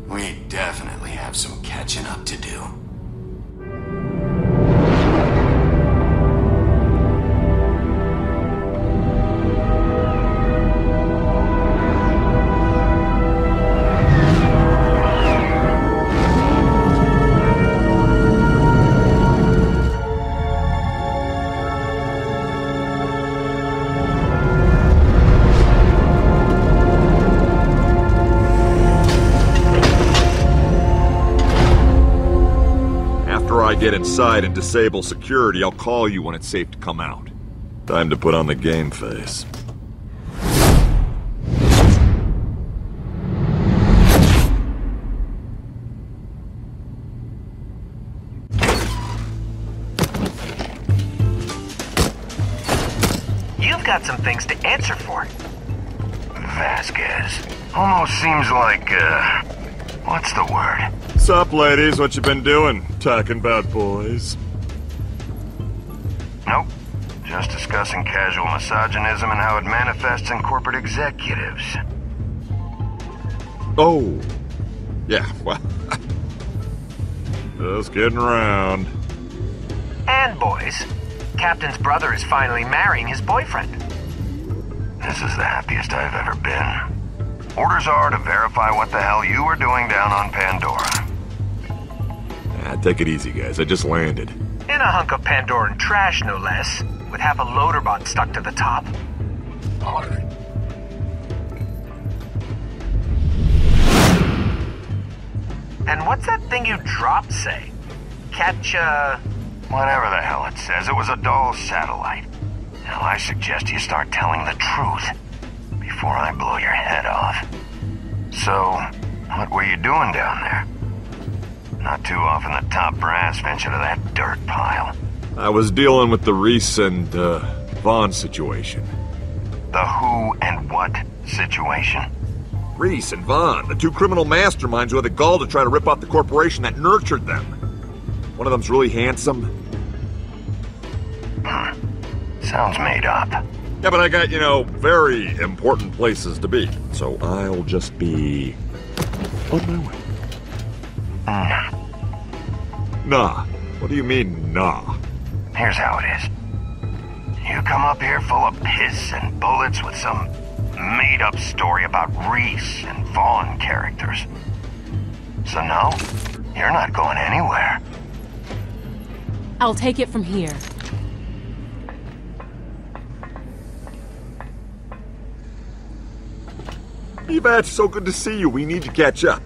we definitely have some catching up to do. Get inside and disable security, I'll call you when it's safe to come out. Time to put on the game face. You've got some things to answer for. Vasquez. Almost seems like, what's the word? Sup, ladies? What you been doing? Talking about boys? Nope. Just discussing casual misogynism and how it manifests in corporate executives. Oh. Yeah, well... just kidding around. And boys, Captain's brother is finally marrying his boyfriend. This is the happiest I've ever been. Orders are to verify what the hell you were doing down on Pandora. Take it easy, guys. I just landed. In a hunk of Pandoran trash, no less, with half a loader bot stuck to the top. And what's that thing you dropped say? Catch, Whatever the hell it says, it was a dull satellite. Now I suggest you start telling the truth before I blow your head off. So, what were you doing down there? Not too often the top brass venture to that dirt pile. I was dealing with the Reese and, Vaughn situation. The who and what situation? Reese and Vaughn, the two criminal masterminds who had the gall to try to rip off the corporation that nurtured them. One of them's really handsome. Sounds made up. Yeah, but I got, very important places to be. So I'll just be on my way. Nah. What do you mean, nah? Here's how it is. You come up here full of piss and bullets with some made-up story about Reese and Vaughn characters. So no, you're not going anywhere. I'll take it from here. Yvette, so good to see you. We need to catch up.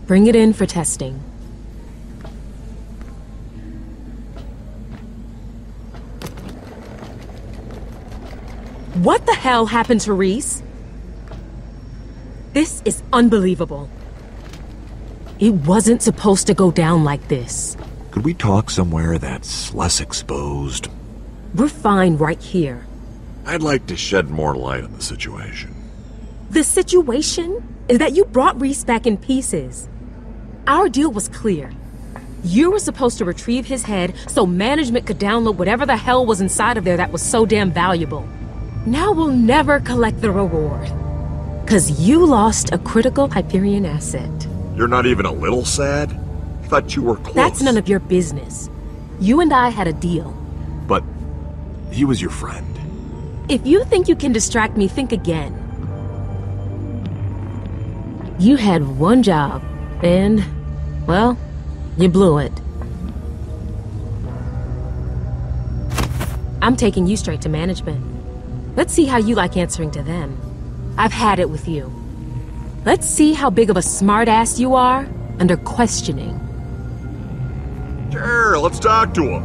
Bring it in for testing. What the hell happened to Reese? This is unbelievable. It wasn't supposed to go down like this. Could we talk somewhere that's less exposed? We're fine right here. I'd like to shed more light on the situation. The situation is that you brought Reese back in pieces. Our deal was clear. You were supposed to retrieve his head so management could download whatever the hell was inside of there that was so damn valuable. Now we'll never collect the reward. 'Cause you lost a critical Hyperion asset. You're not even a little sad? I thought you were close. That's none of your business. You and I had a deal. But he was your friend. If you think you can distract me, think again. You had one job, and, well, you blew it. I'm taking you straight to management. Let's see how you like answering to them. I've had it with you. Let's see how big of a smartass you are under questioning. Sure, let's talk to him.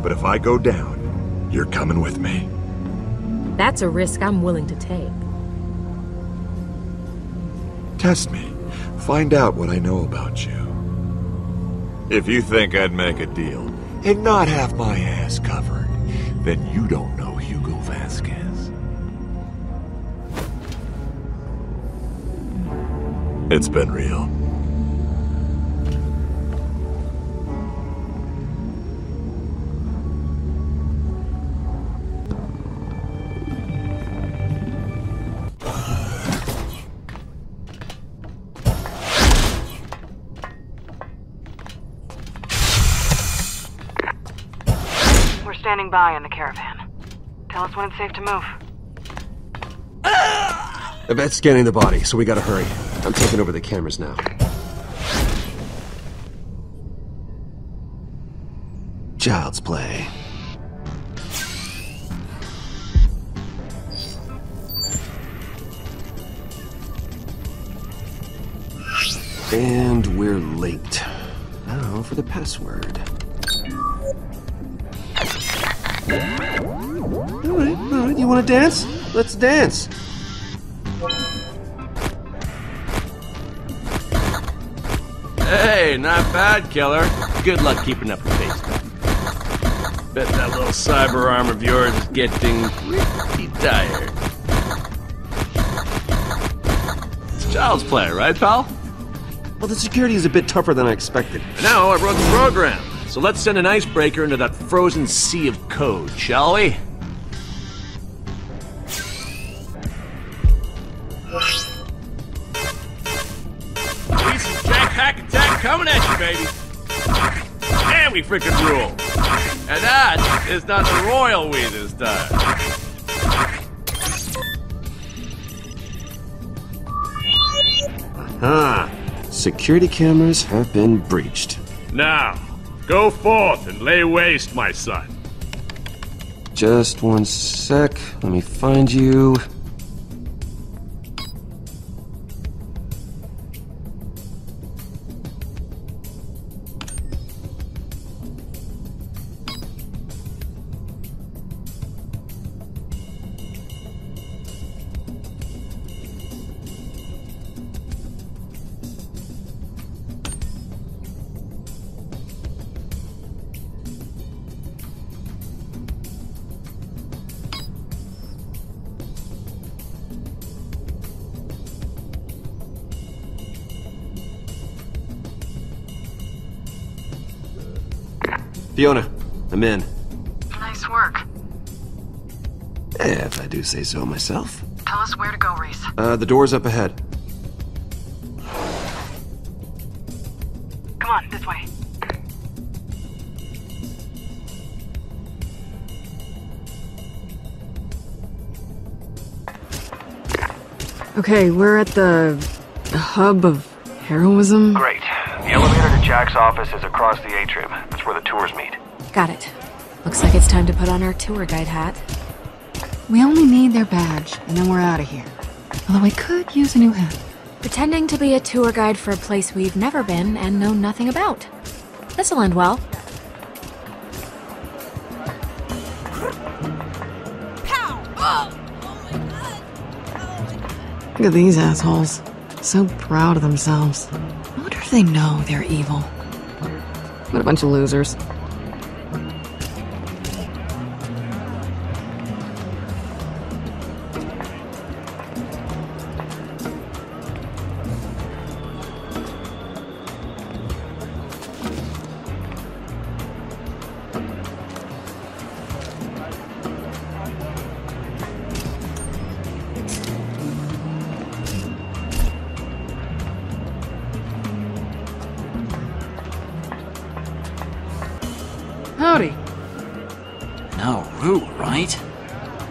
But if I go down, you're coming with me. That's a risk I'm willing to take. Test me. Find out what I know about you. If you think I'd make a deal and not have my ass covered, then you don't know Hugo Vasquez. It's been real. We're standing by in the caravan. Tell us when it's safe to move. Yvette's scanning the body, so we gotta hurry. I'm taking over the cameras now. Child's play. And we're late. Now for the password. Alright, you wanna dance? Let's dance! Hey, not bad, killer. Good luck keeping up the pace. Bet that little cyber arm of yours is getting pretty tired. It's child's play, right, pal? Well, the security is a bit tougher than I expected. Now I wrote the program, so let's send an icebreaker into that frozen sea of code, shall we? Coming at you, baby. And we frickin' rule. And that is not the royal we this time. Aha! Security cameras have been breached. Now, go forth and lay waste, my son. Just one sec. Let me find you. Fiona, I'm in. Nice work. If I do say so myself. Tell us where to go, Reese. The door's up ahead. Come on, this way. Okay, we're at the hub of heroism. Great. The elevator to Jack's office is across the atrium. That's where the tours meet. Got it. Looks like it's time to put on our tour guide hat. We only need their badge, and then we're out of here. Although I could use a new hat. Pretending to be a tour guide for a place we've never been and know nothing about. This'll end well. Look at these assholes. So proud of themselves. I wonder if they know they're evil. What a bunch of losers. Howdy. No, rude, right?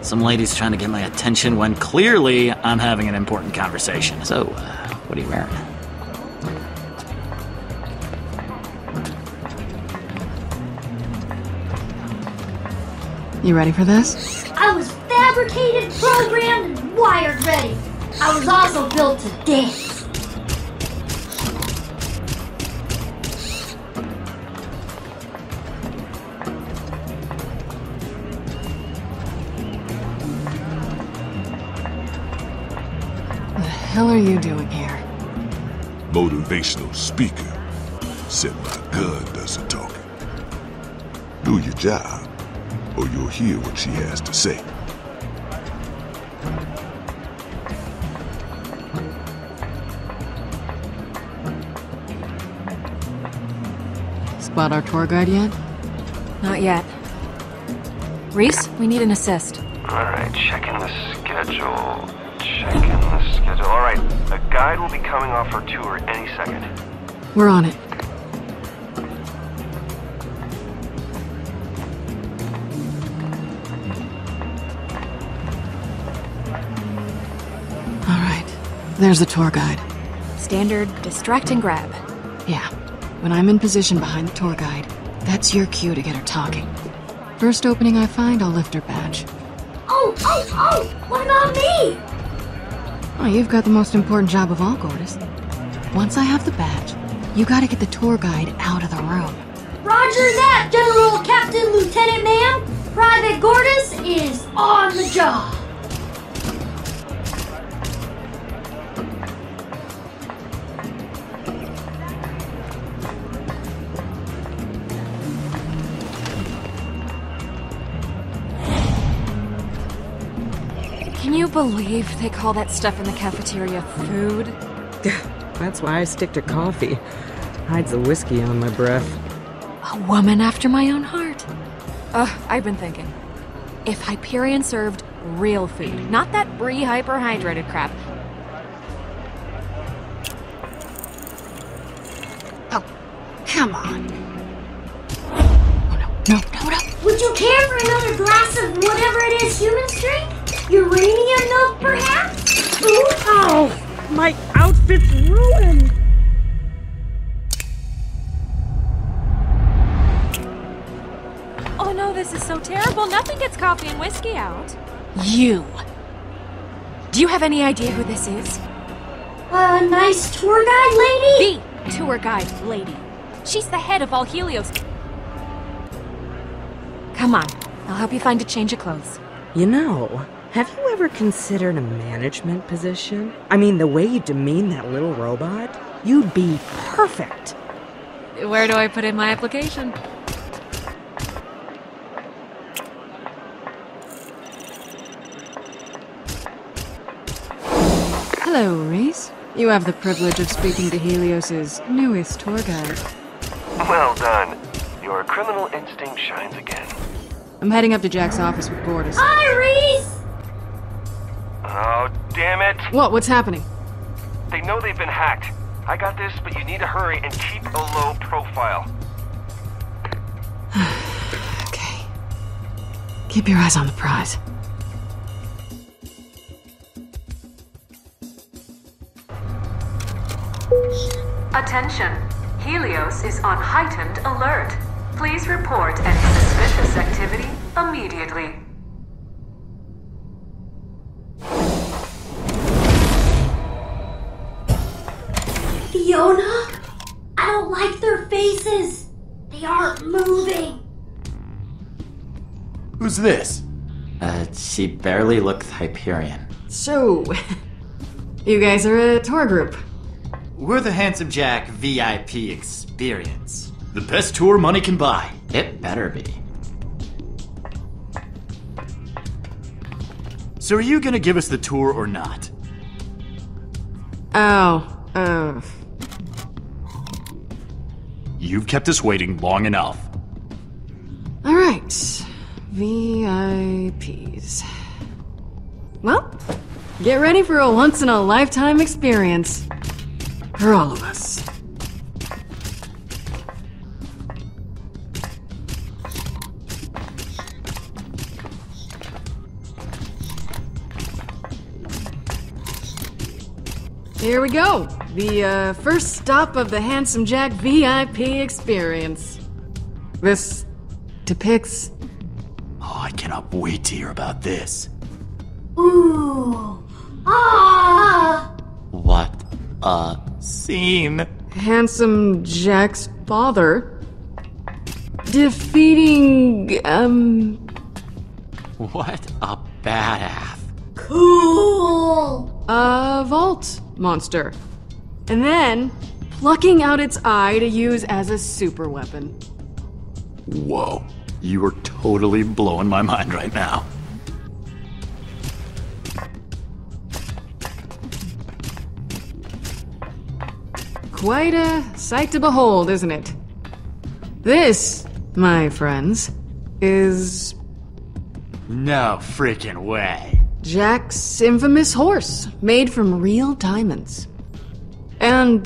Some lady's trying to get my attention when clearly I'm having an important conversation. So, what are you wearing? You ready for this? I was fabricated, programmed, and wired ready. I was also built to dance. What the hell are you doing here? Motivational speaker. Said my gun does the talking. Do your job, or you'll hear what she has to say. Spot our tour guide yet? Not yet. Reese, we need an assist. Alright, checking the schedule. Alright, a guide will be coming off our tour any second. We're on it. Alright, there's the tour guide. Standard distract and grab. Yeah, when I'm in position behind the tour guide, that's your cue to get her talking. First opening I find, I'll lift her badge. Oh! What about me? Oh, you've got the most important job of all, Gortys. Once I have the badge, you gotta get the tour guide out of the room. Roger that, General, Captain, Lieutenant, ma'am. Private Gortys is on the job. Can you believe they call that stuff in the cafeteria food? That's why I stick to coffee. Hides the whiskey on my breath. A woman after my own heart. I've been thinking. If Hyperion served real food, not that brie hyper-hydrated crap. Oh, come on. Oh, no. Would you care for another glass of whatever it is humans drink? Uranium milk, perhaps? Ooh. Oh, my outfit's ruined. Oh no, this is so terrible. Nothing gets coffee and whiskey out. You. Do you have any idea who this is? A nice tour guide lady? The tour guide lady. She's the head of all Helios. Come on, I'll help you find a change of clothes. You know, have you ever considered a management position? I mean, the way you demean that little robot, you'd be perfect. Where do I put in my application? Hello, Reese. You have the privilege of speaking to Helios's newest tour guide. Well done. Your criminal instinct shines again. I'm heading up to Jack's office with Borders. Hi, Reese! Oh, damn it! What's happening? They know they've been hacked. I got this, but you need to hurry and keep a low profile. Okay. Keep your eyes on the prize. Attention. Helios is on heightened alert. Please report any suspicious activity immediately. Fiona? I don't like their faces. They aren't moving. Who's this? She barely looks Hyperion. So, you guys are a tour group. We're the Handsome Jack VIP Experience. The best tour money can buy. It better be. So are you gonna give us the tour or not? You've kept us waiting long enough. Alright. VIPs. Well, get ready for a once-in-a-lifetime experience. For all of us. Here we go. The first stop of the Handsome Jack VIP experience. This depicts... Oh, I cannot wait to hear about this. Ooh. Ah! What a scene. Handsome Jack's father defeating, What a badass. Cool! A vault monster. And then plucking out its eye to use as a super weapon. Whoa. You are totally blowing my mind right now. Quite a sight to behold, isn't it? This, my friends, is... No freaking way. Jack's infamous horse, made from real diamonds. And,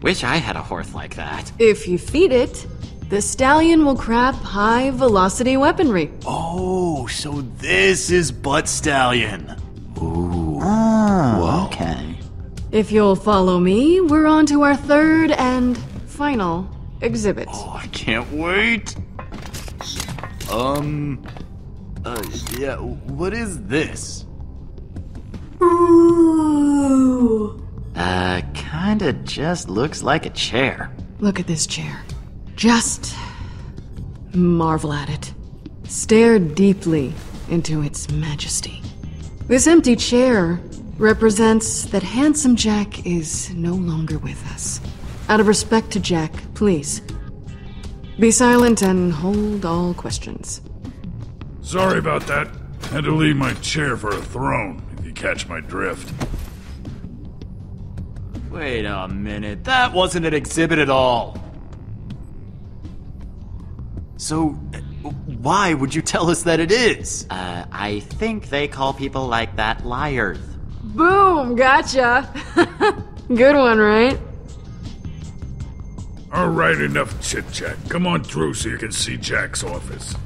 Wish I had a horse like that. if you feed it, the stallion will craft high-velocity weaponry. Oh, so this is Butt Stallion. Ooh. Whoa. Okay. If you'll follow me, we're on to our third and final exhibit. Oh, I can't wait. Yeah, what is this? Ooh. Kinda just looks like a chair. Look at this chair. Just marvel at it. Stare deeply into its majesty. This empty chair represents that Handsome Jack is no longer with us. Out of respect to Jack, please, be silent and hold all questions. Sorry about that. Had to leave my chair for a throne, if you catch my drift. Wait a minute, that wasn't an exhibit at all. So, why would you tell us that it is? I think they call people like that liars. Boom! Gotcha! Good one, right? Alright, enough chit-chat. Come on through so you can see Jack's office.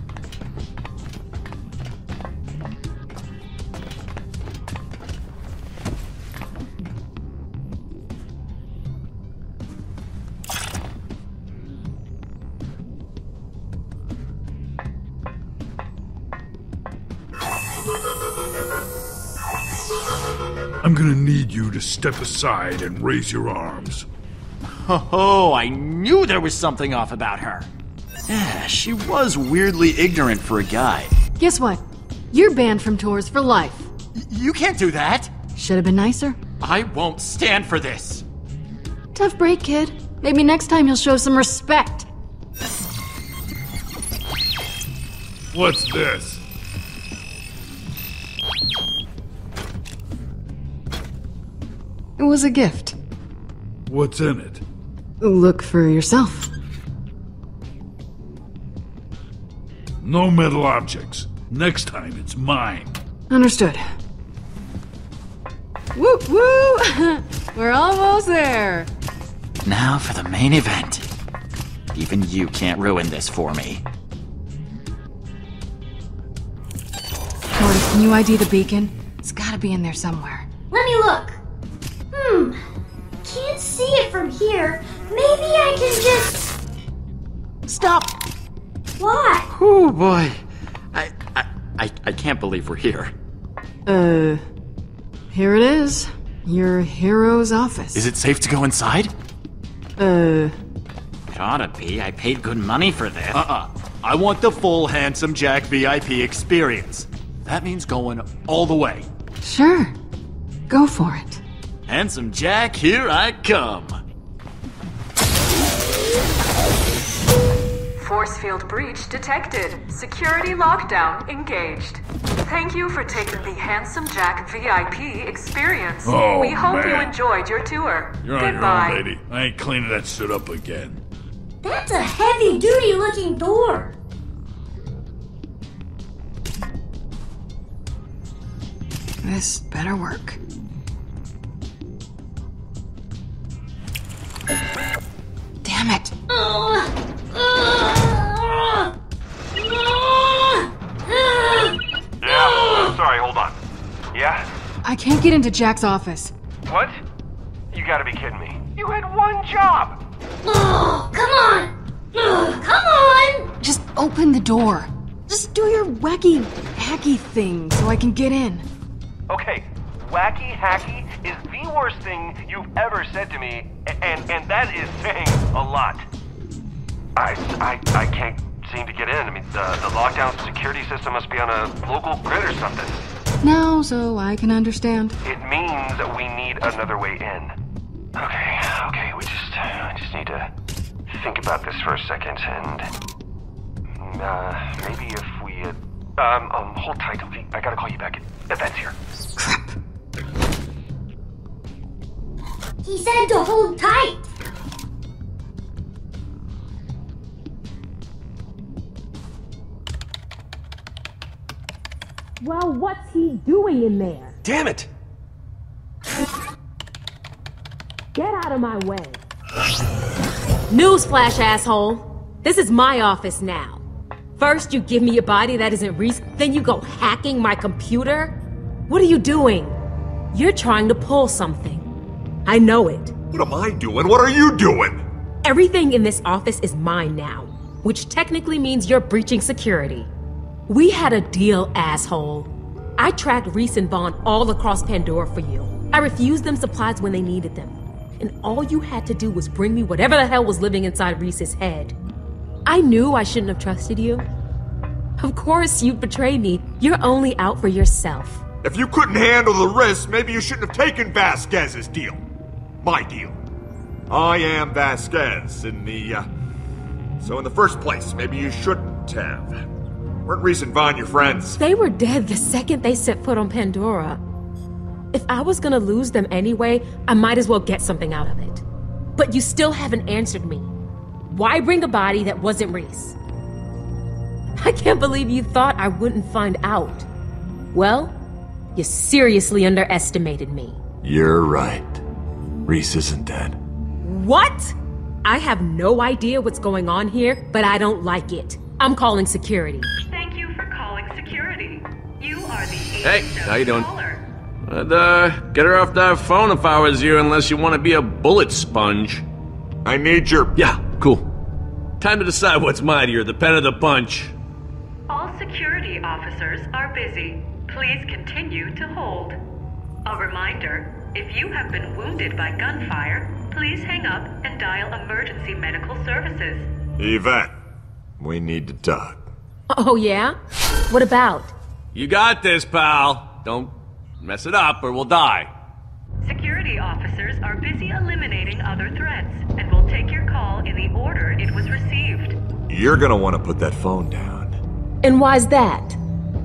I'm gonna need you to step aside and raise your arms. Oh, I knew there was something off about her. Yeah, she was weirdly ignorant for a guy. Guess what? You're banned from tours for life. You can't do that. Should have been nicer. I won't stand for this. Tough break, kid. Maybe next time you'll show some respect. What's this? It was a gift. What's in it? Look for yourself. No metal objects. Next time, it's mine. Understood. Woo woo! We're almost there. Now for the main event. Even you can't ruin this for me. Mortis, can you ID the beacon? It's gotta be in there somewhere. Let me look. Can't see it from here. Maybe I can just... Stop! What? Oh boy. I can't believe we're here. Here it is. Your hero's office. Is it safe to go inside? It oughta be. I paid good money for this. I want the full Handsome Jack VIP experience. That means going all the way. Sure. Go for it. Handsome Jack, here I come. Force field breach detected. Security lockdown engaged. Thank you for taking the Handsome Jack VIP experience. Oh, we hope man. you enjoyed your tour. You're on Goodbye. your own, lady. I ain't cleaning that shit up again. That's a heavy-duty looking door. This better work. Damn it. Yeah, sorry, hold on. Yeah? I can't get into Jack's office. What? You gotta be kidding me. You had one job! Come on! Come on! Just open the door. Just do your wacky, hacky thing so I can get in. Okay, wacky hacky is the worst thing you've ever said to me, and that is saying a lot. I can't seem to get in. I mean, the lockdown security system must be on a local grid or something. Now, so I can understand. It means that we need another way in. Okay, we just need to think about this for a second, and maybe if we hold tight. I gotta call you back. Event's here. Crap. He said to hold tight. Well, what's he doing in there? Damn it! Get out of my way. Newsflash, asshole. This is my office now. First you give me a body that isn't Reese, then you go hacking my computer? What are you doing? You're trying to pull something. I know it. What am I doing? What are you doing? Everything in this office is mine now, which technically means you're breaching security. We had a deal, asshole. I tracked Reese and Vaughn all across Pandora for you. I refused them supplies when they needed them. And all you had to do was bring me whatever the hell was living inside Reese's head. I knew I shouldn't have trusted you. Of course you'd betray me. You're only out for yourself. If you couldn't handle the risk, maybe you shouldn't have taken Vasquez's deal. My deal. I am Vasquez in the, So in the first place, maybe you shouldn't have. Weren't Reese and Vaughn your friends? They were dead the second they set foot on Pandora. If I was gonna lose them anyway, I might as well get something out of it. But you still haven't answered me. Why bring a body that wasn't Reese? I can't believe you thought I wouldn't find out. Well, you seriously underestimated me. You're right. Reese isn't dead. What? I have no idea what's going on here, but I don't like it. I'm calling security. Thank you for calling security. You are the Hey, how you doing? I'd, get her off that phone if I was you, unless you want to be a bullet sponge. I need your... Yeah, cool. Time to decide what's mightier, the pen or the punch. All security officers are busy. Please continue to hold. A reminder, if you have been wounded by gunfire, please hang up and dial emergency medical services. Yvette, we need to talk. Oh, yeah? What about? You got this, pal. Don't mess it up or we'll die. Security officers are busy eliminating other threats and will take your call in the order it was received. You're gonna want to put that phone down. And why's that?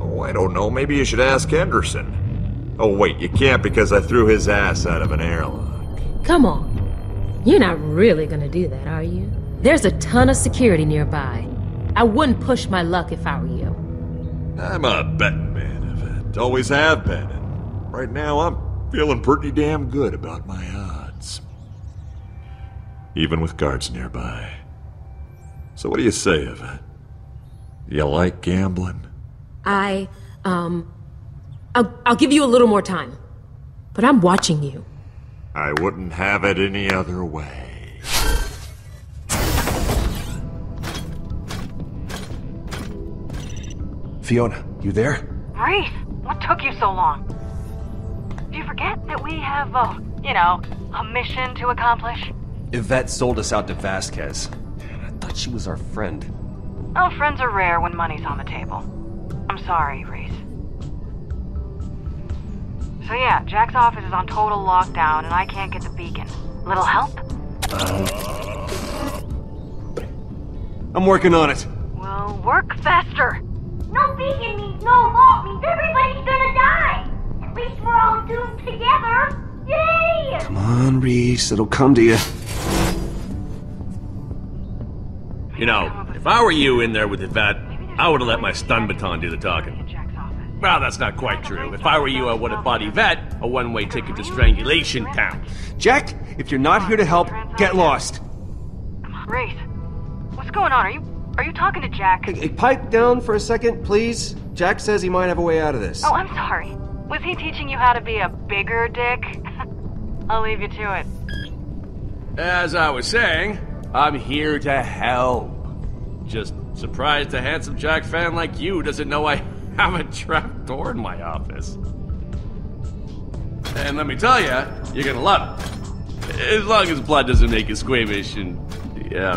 Oh, I don't know. Maybe you should ask Henderson. Oh, wait, you can't because I threw his ass out of an airlock. Come on. You're not really gonna do that, are you? There's a ton of security nearby. I wouldn't push my luck if I were you. I'm a betting man, Yvette. Always have been. And right now, I'm feeling pretty damn good about my odds. Even with guards nearby. So what do you say, Yvette? You like gambling? I'll give you a little more time. But I'm watching you. I wouldn't have it any other way. Fiona, you there? Reese, what took you so long? Do you forget that we have, a mission to accomplish? Yvette sold us out to Vasquez. I thought she was our friend. Oh, friends are rare when money's on the table. I'm sorry, Reese. So yeah, Jack's office is on total lockdown and I can't get the beacon. Little help? I'm working on it. Well, work faster. No beacon means no vault means everybody's gonna die. At least we're all doomed together. Yay! Come on, Reese, it'll come to you. You know, if I were you in there with Yvette, I would have let my stun baton do the talking. Well, that's not quite true. If I were you, I would have bought Yvette a one-way ticket to Strangulation Town. Jack, if you're not here to help, get lost. Reese, what's going on? Are you talking to Jack? Hey, pipe down for a second, please. Jack says he might have a way out of this. Oh, I'm sorry. Was he teaching you how to be a bigger dick? I'll leave you to it. As I was saying, I'm here to help. Just surprised a handsome Jack fan like you doesn't know I have a trap door in my office. And let me tell you, you're gonna love it. As long as blood doesn't make you squeamish and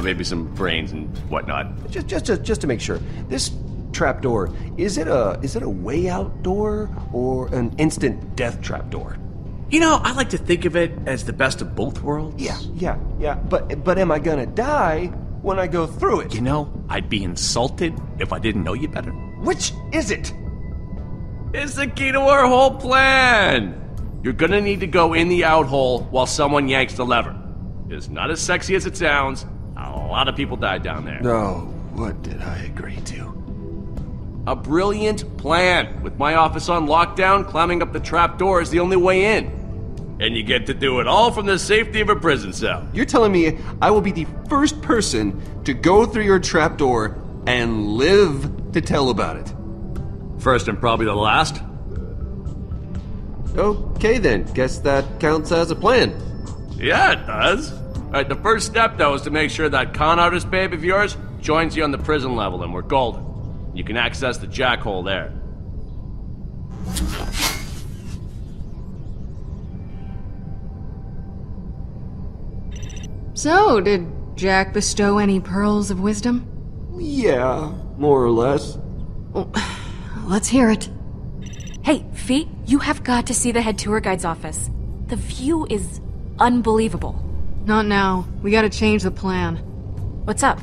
maybe some brains and whatnot. Just to make sure, this trapdoor, is it a way out door or an instant death trapdoor? You know, I like to think of it as the best of both worlds. Yeah. But am I gonna die when I go through it? You know, I'd be insulted if I didn't know you better. Which is it? It's the key to our whole plan. You're gonna need to go in the out hole while someone yanks the lever. It's not as sexy as it sounds. A lot of people died down there. No, what did I agree to? A brilliant plan. With my office on lockdown, climbing up the trap door is the only way in. And you get to do it all from the safety of a prison cell. You're telling me I will be the first person to go through your trapdoor and live to tell about it? First and probably the last. Okay then, guess that counts as a plan. Yeah, it does. Alright, the first step though is to make sure that con artist babe of yours joins you on the prison level and we're golden. You can access the jackhole there. So, did Jack bestow any pearls of wisdom? Yeah, more or less. Well, let's hear it. Hey, Feet, you have got to see the head tour guide's office. The view is unbelievable. Not now. We gotta change the plan. What's up?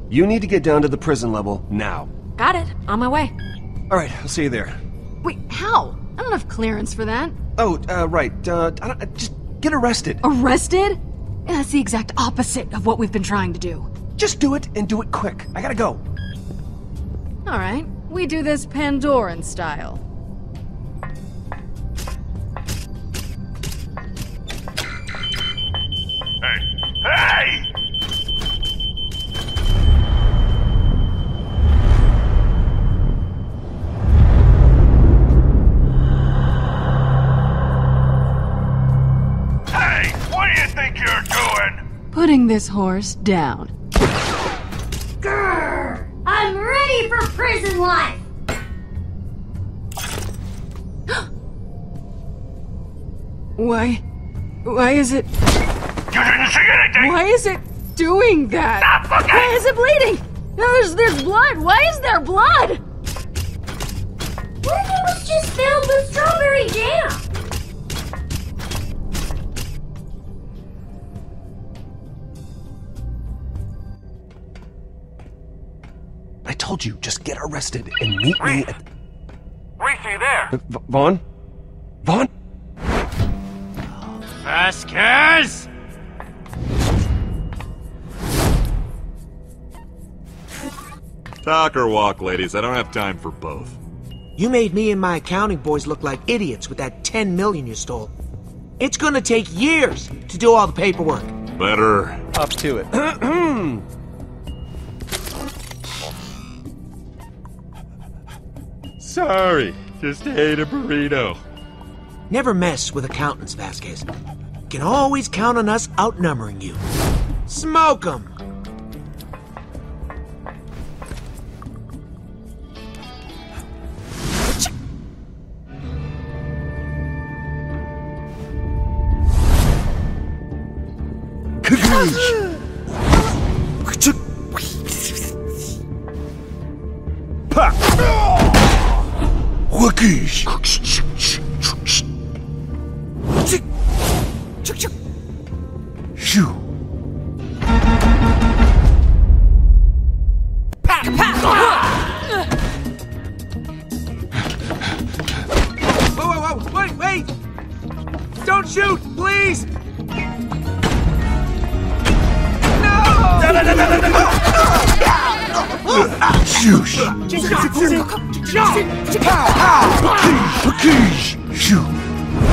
You need to get down to the prison level now. Got it. On my way. All right, I'll see you there. Wait, how? I don't have clearance for that. Oh, right. Just get arrested. Arrested? Yeah, that's the exact opposite of what we've been trying to do. Just do it and do it quick. I gotta go. All right. We do this Pandoran style. Hey! Hey, what do you think you're doing? Putting this horse down. Grrr! I'm ready for prison life! Why is it... You didn't see anything! Why is it doing that? Why is it bleeding? There's blood! Why is there blood? What if it was just filled with strawberry jam? I told you, just get arrested and meet me at... Reese, are you there? Vaughn? Vaughn? Vasquez! Talk or walk, ladies. I don't have time for both. You made me and my accounting boys look like idiots with that 10 million you stole. It's gonna take years to do all the paperwork. Better. Up to it. Sorry, just ate a burrito. Never mess with accountants, Vasquez. Can always count on us outnumbering you. Smoke 'em! Whoa, wait! Don't shoot, please!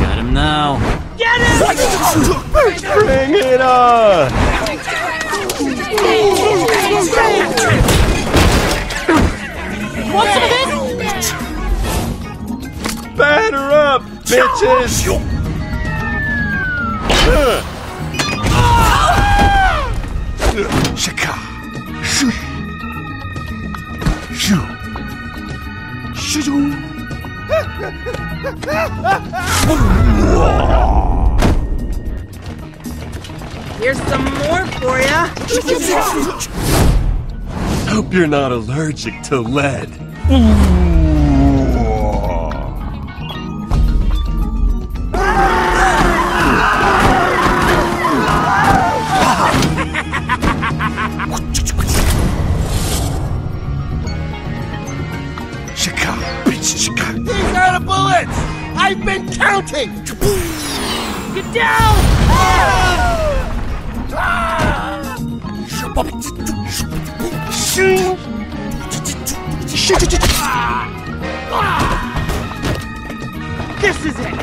Got him now. Get him! Bring it on! Want some of this? Batter up, bitches! Shaka. Shoo. Shoo. Shoo. Here's some more for ya. Hope you're not allergic to lead. These are the bullets! I've been counting! Get down! This is it!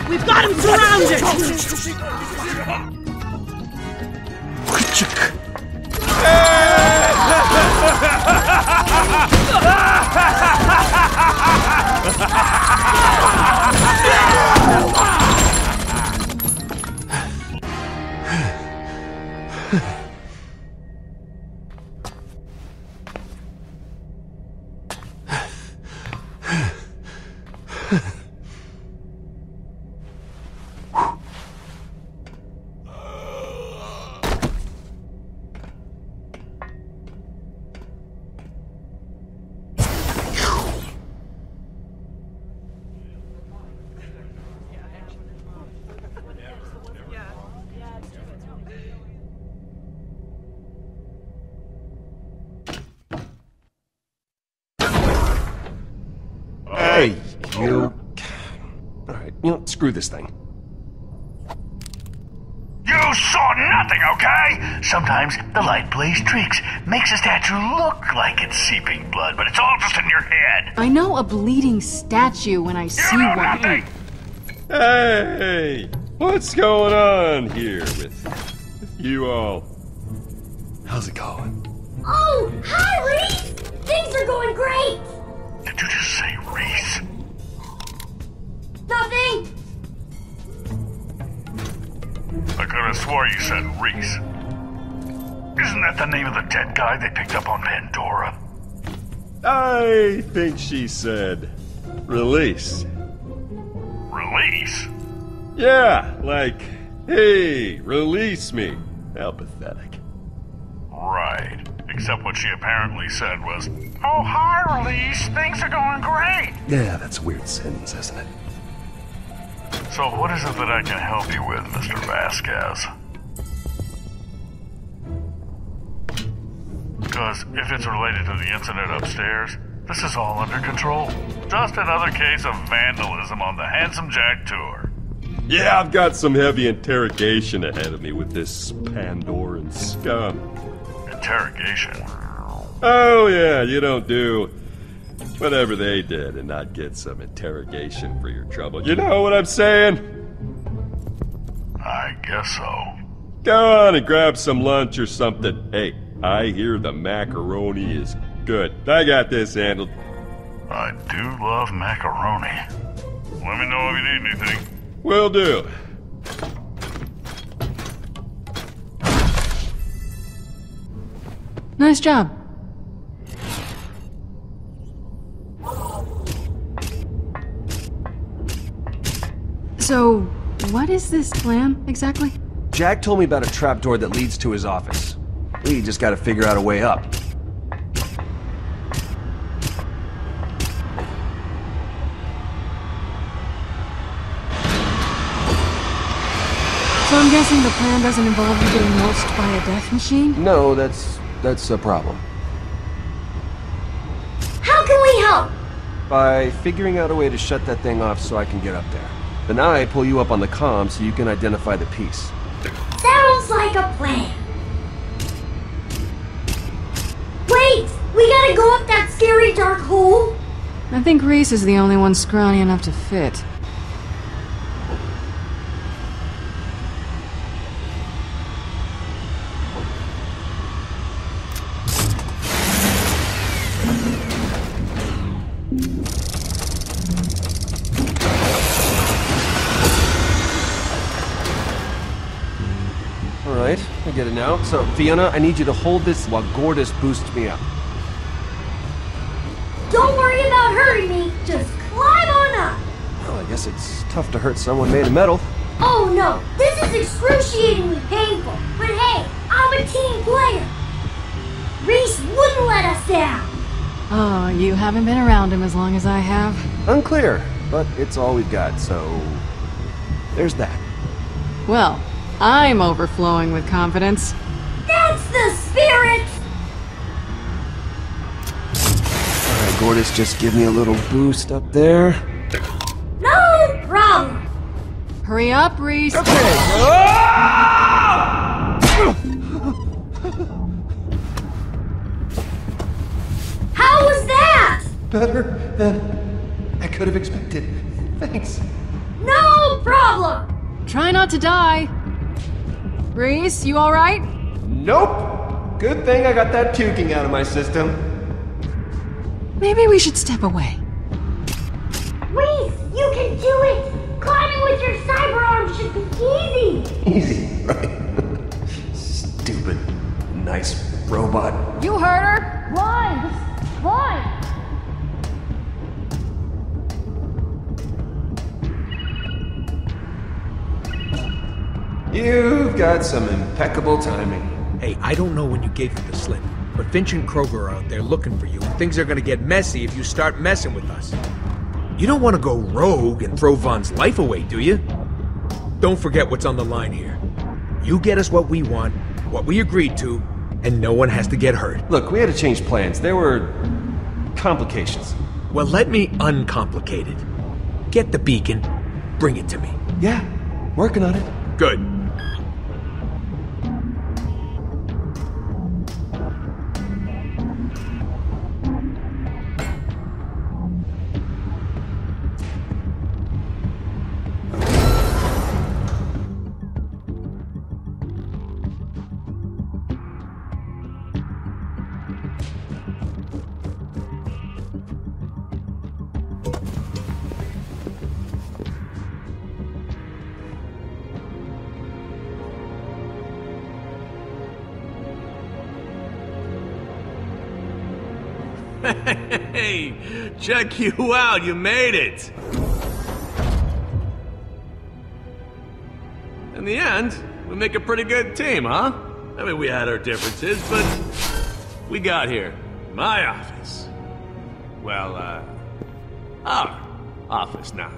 We've got him surrounded! Hey, you... Alright, screw this thing. You saw nothing, okay? Sometimes the light plays tricks, makes a statue look like it's seeping blood, but it's all just in your head. I know a bleeding statue when I see one. Nothing. Hey! What's going on here with you all? How's it going? Oh, hi, Reese! Things are going great! Did you just say Reese? Nothing! I could have swore you said Reese. Isn't that the name of the dead guy they picked up on Pandora? I think she said release. Release? Yeah, like, hey, release me. How pathetic. Right. Except what she apparently said was, oh, hi, Release. Things are going great. Yeah, that's a weird sentence, isn't it? So what is it that I can help you with, Mr. Vasquez? Because if it's related to the incident upstairs, this is all under control. Just another case of vandalism on the Handsome Jack tour. Yeah, I've got some heavy interrogation ahead of me with this Pandoran scum. interrogation. Oh yeah, you don't do whatever they did and not get some interrogation for your trouble. You know what I'm saying? I guess so. Go on and grab some lunch or something. Hey, I hear the macaroni is good. I got this handled. I do love macaroni. Let me know if you need anything. Will do. Nice job. So, what is this plan, exactly? Jack told me about a trapdoor that leads to his office. We just gotta figure out a way up. So I'm guessing the plan doesn't involve you getting mulched by a death machine? No, that's a problem. How can we help? By figuring out a way to shut that thing off so I can get up there. Then I pull you up on the comm so you can identify the piece. Sounds like a plan. Wait! We gotta go up that scary dark hole? I think Reese is the only one scrawny enough to fit. Alright, I get it now. So, Fiona, I need you to hold this while Gordis boosts me up. Don't worry about hurting me, just climb on up! Well, I guess it's tough to hurt someone made of metal. Oh no, this is excruciatingly painful, but hey, I'm a team player! Reese wouldn't let us down! Oh, you haven't been around him as long as I have? Unclear, but it's all we've got, so... there's that. Well, I'm overflowing with confidence. That's the spirit! Alright, Gordis, just give me a little boost up there. No problem! Hurry up, Reese. Okay. How was that? Better than I could have expected. Thanks. No problem! Try not to die. Reese, you alright? Nope. Good thing I got that puking out of my system. Maybe we should step away. Reese, you can do it! Climbing with your cyber arm should be easy! Easy, right? Stupid, nice robot. You heard her! Climb! Just climb! You've got some impeccable timing. Hey, I don't know when you gave him the slip, but Finch and Kroger are out there looking for you, and things are gonna get messy if you start messing with us. You don't want to go rogue and throw Vaughn's life away, do you? Don't forget what's on the line here. You get us what we want, what we agreed to, and no one has to get hurt. Look, we had to change plans. There were... complications. Well, let me uncomplicate it. Get the beacon, bring it to me. Yeah, working on it. Good. Hey, check you out, you made it! In the end, we make a pretty good team, huh? I mean, we had our differences, but we got here. My office. Well, our office now.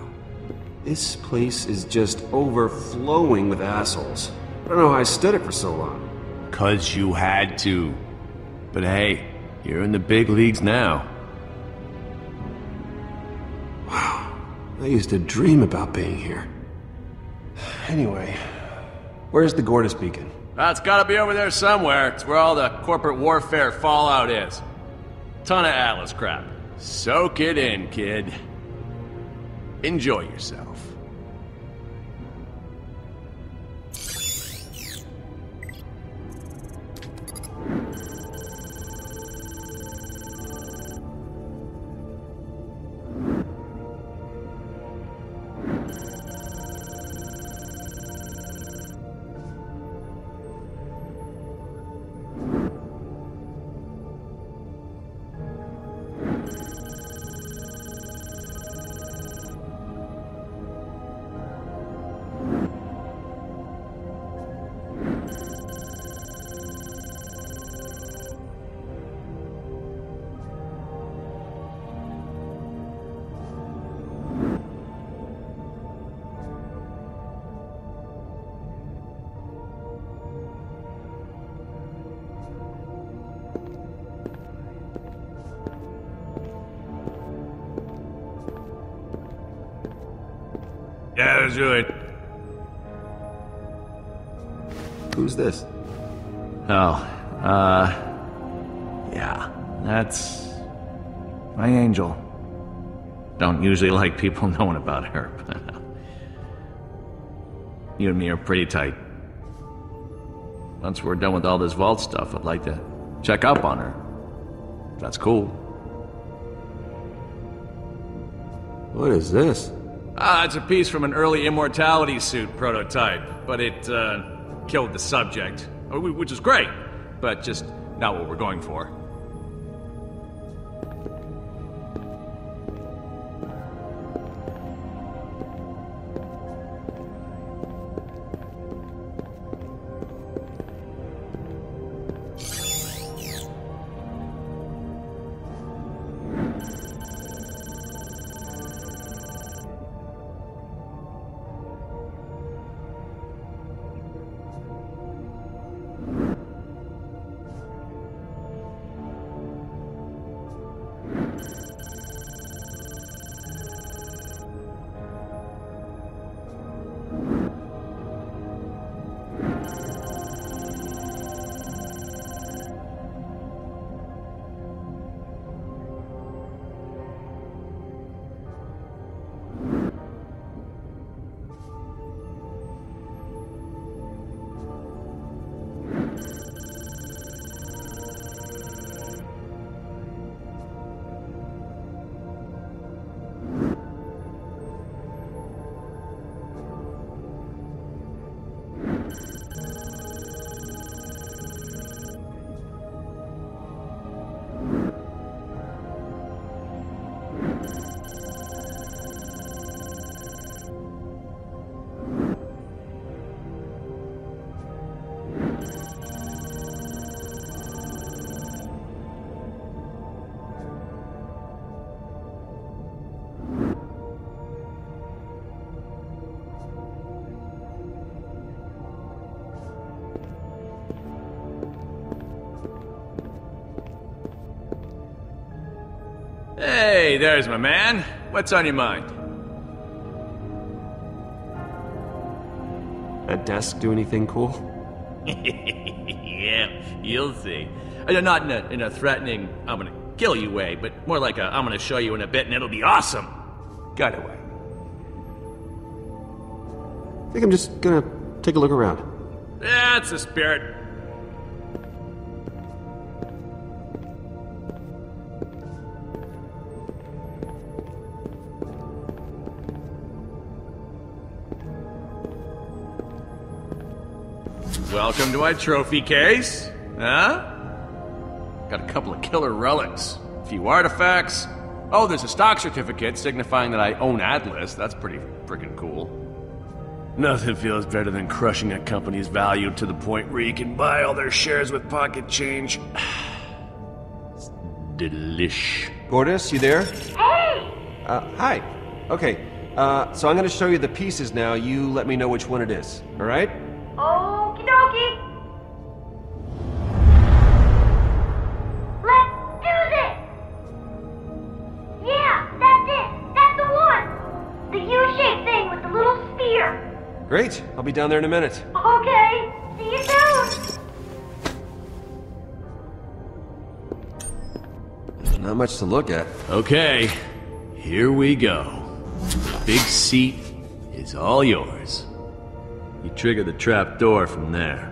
This place is just overflowing with assholes. I don't know how I stood it for so long. 'Cause you had to. But hey, you're in the big leagues now. Wow, I used to dream about being here. Anyway, where's the Gordis beacon? It's gotta be over there somewhere. It's where all the corporate warfare fallout is. Ton of Atlas crap. Soak it in, kid. Enjoy yourself. Yeah, let's do it. Who's this? Oh, yeah, that's my angel. Don't usually like people knowing about her, but you and me are pretty tight. Once we're done with all this vault stuff, I'd like to check up on her. That's cool. What is this? It's a piece from an early immortality suit prototype, but it killed the subject, which is great, but just not what we're going for. Hey, there's my man. What's on your mind? That desk do anything cool? Yeah, you'll see. Not in a threatening, I'm gonna kill you way, but more like a, I'm gonna show you in a bit and it'll be awesome kind of way. I think I'm just gonna take a look around. That's the spirit. Welcome to my trophy case. Huh? Got a couple of killer relics, a few artifacts. Oh, there's a stock certificate signifying that I own Atlas. That's pretty freaking cool. Nothing feels better than crushing a company's value to the point where you can buy all their shares with pocket change. It's delish. Gordas, you there? Hey! Hi. Okay, so I'm gonna show you the pieces now. You let me know which one it is, alright? Okie dokie. Let's do this! Yeah, that's it! That's the one! The U-shaped thing with the little sphere. Great, I'll be down there in a minute. Okay, see you soon! not much to look at. Okay, here we go. The big seat is all yours. You trigger the trap door from there.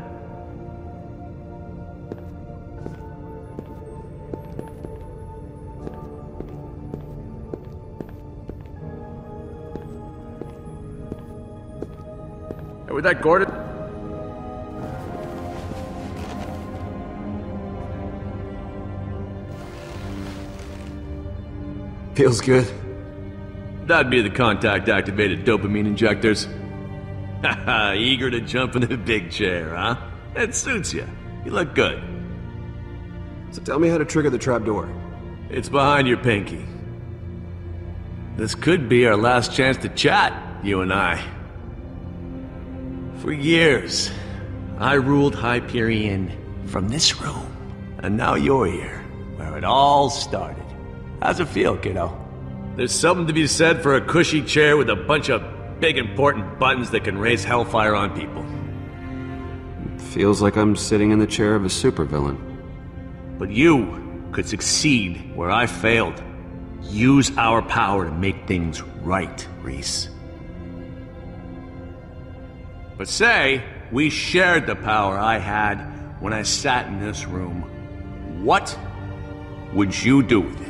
Hey, with that Gordon? Feels good. That'd be the contact-activated dopamine injectors. Haha, eager to jump in the big chair, huh? It suits you. You look good. So tell me how to trigger the trapdoor. It's behind your pinky. This could be our last chance to chat, you and I. For years, I ruled Hyperion from this room. And now you're here, where it all started. How's it feel, kiddo? There's something to be said for a cushy chair with a bunch of big important buttons that can raise hellfire on people. It feels like I'm sitting in the chair of a supervillain. But you could succeed where I failed. Use our power to make things right, Reese. But say we shared the power I had when I sat in this room. What would you do with it?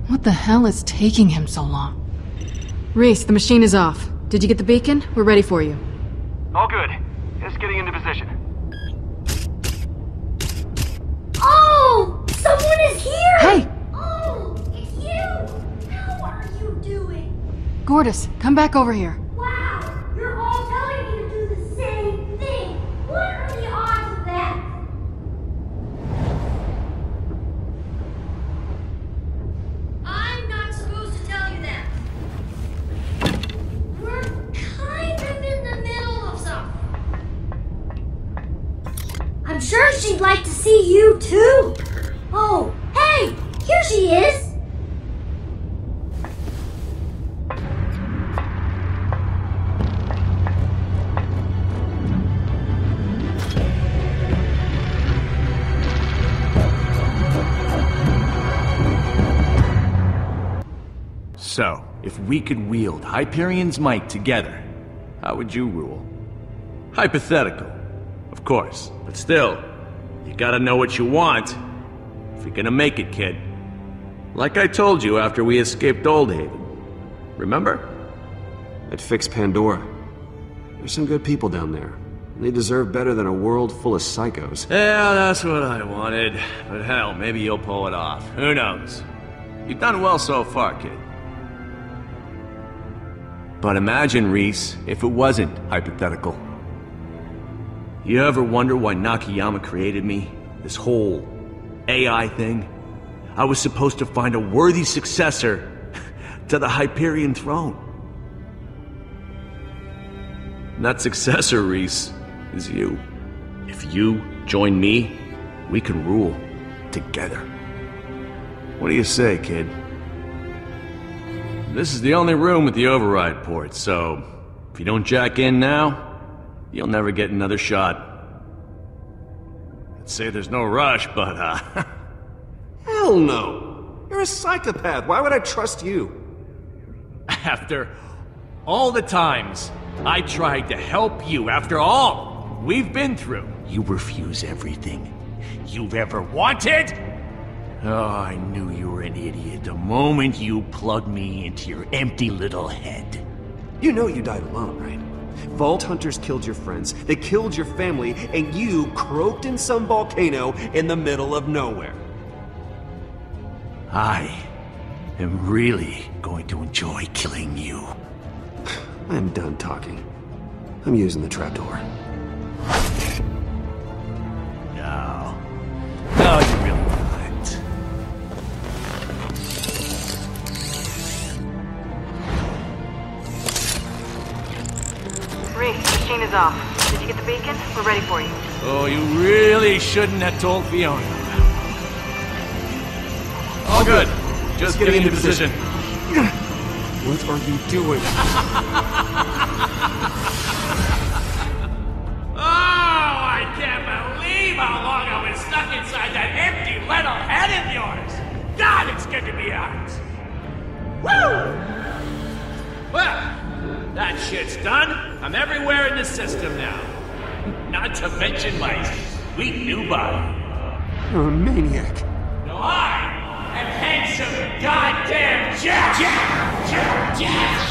What the hell is taking him so long? Reese, the machine is off. Did you get the beacon? We're ready for you. All good. Just getting into position. Oh! Someone is here! Hey! Oh, it's you! How are you doing? Gordis, come back over here. Wow! You're all telling me to do the same thing! What are the odds of that? I'm not supposed to tell you that. We're kind of in the middle of something. I'm sure she'd like to see you too. Oh, hey! Here she is! So, if we could wield Hyperion's might together, how would you rule? Hypothetical, of course, but still, you gotta know what you want if you're gonna make it, kid. Like I told you after we escaped Old Haven. Remember? I'd fix Pandora. There's some good people down there. And they deserve better than a world full of psychos. Yeah, that's what I wanted. But hell, maybe you'll pull it off. Who knows? You've done well so far, kid. But imagine, Reese, if it wasn't hypothetical. You ever wonder why Nakayama created me? This whole AI thing? I was supposed to find a worthy successor to the Hyperion throne. And that successor, Reese, is you. If you join me, we can rule together. What do you say, kid? This is the only room with the override port, so if you don't jack in now, you'll never get another shot. I'd say there's no rush, but Hell no! You're a psychopath. Why would I trust you? After all the times I tried to help you, after all we've been through, you refuse everything you've ever wanted? Oh, I knew you were an idiot the moment you plugged me into your empty little head. You know you died alone, right? Vault hunters killed your friends, they killed your family, and you croaked in some volcano in the middle of nowhere. I am really going to enjoy killing you. I'm done talking. I'm using the trapdoor. No. No, you really not. Reese, the machine is off. Did you get the beacon? We're ready for you. Oh, you really shouldn't have told Fiona. All good. Just getting into position. What are you doing? I'm everywhere in the system now. Not to mention my sweet new body. You're a maniac. No, I am handsome goddamn Jack! Jack!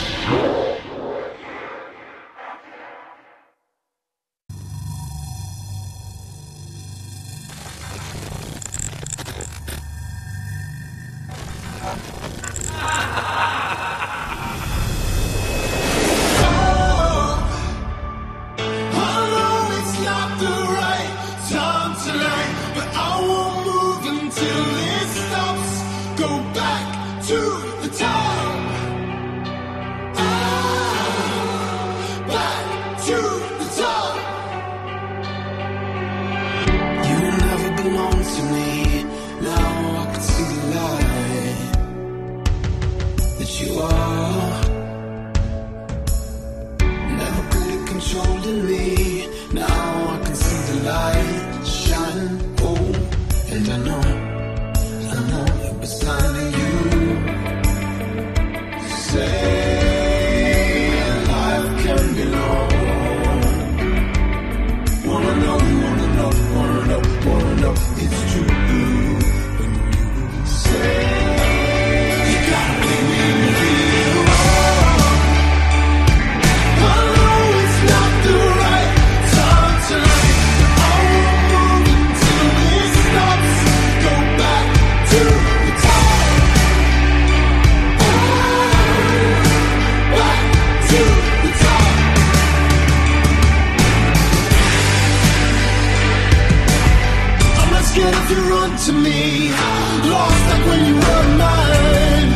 To me, lost like when you were mine.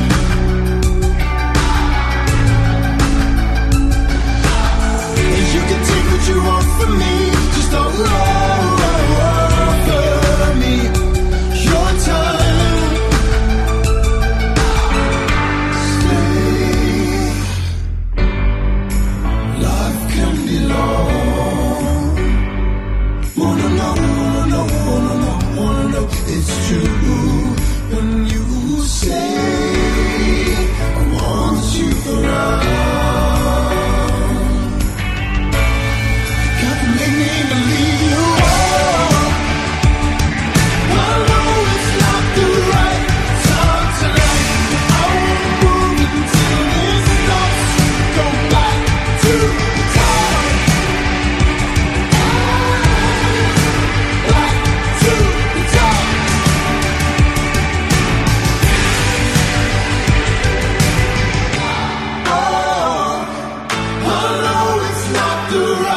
And you can take what you want from me, just don't offer me your time. Stay. Life can be long. Wanna know, it's true when you say I want you around. You got to make me believe you are. I know it's not the right time tonight, but I won't move until this stops. Go back to the top. Back to the top. I know it's not the right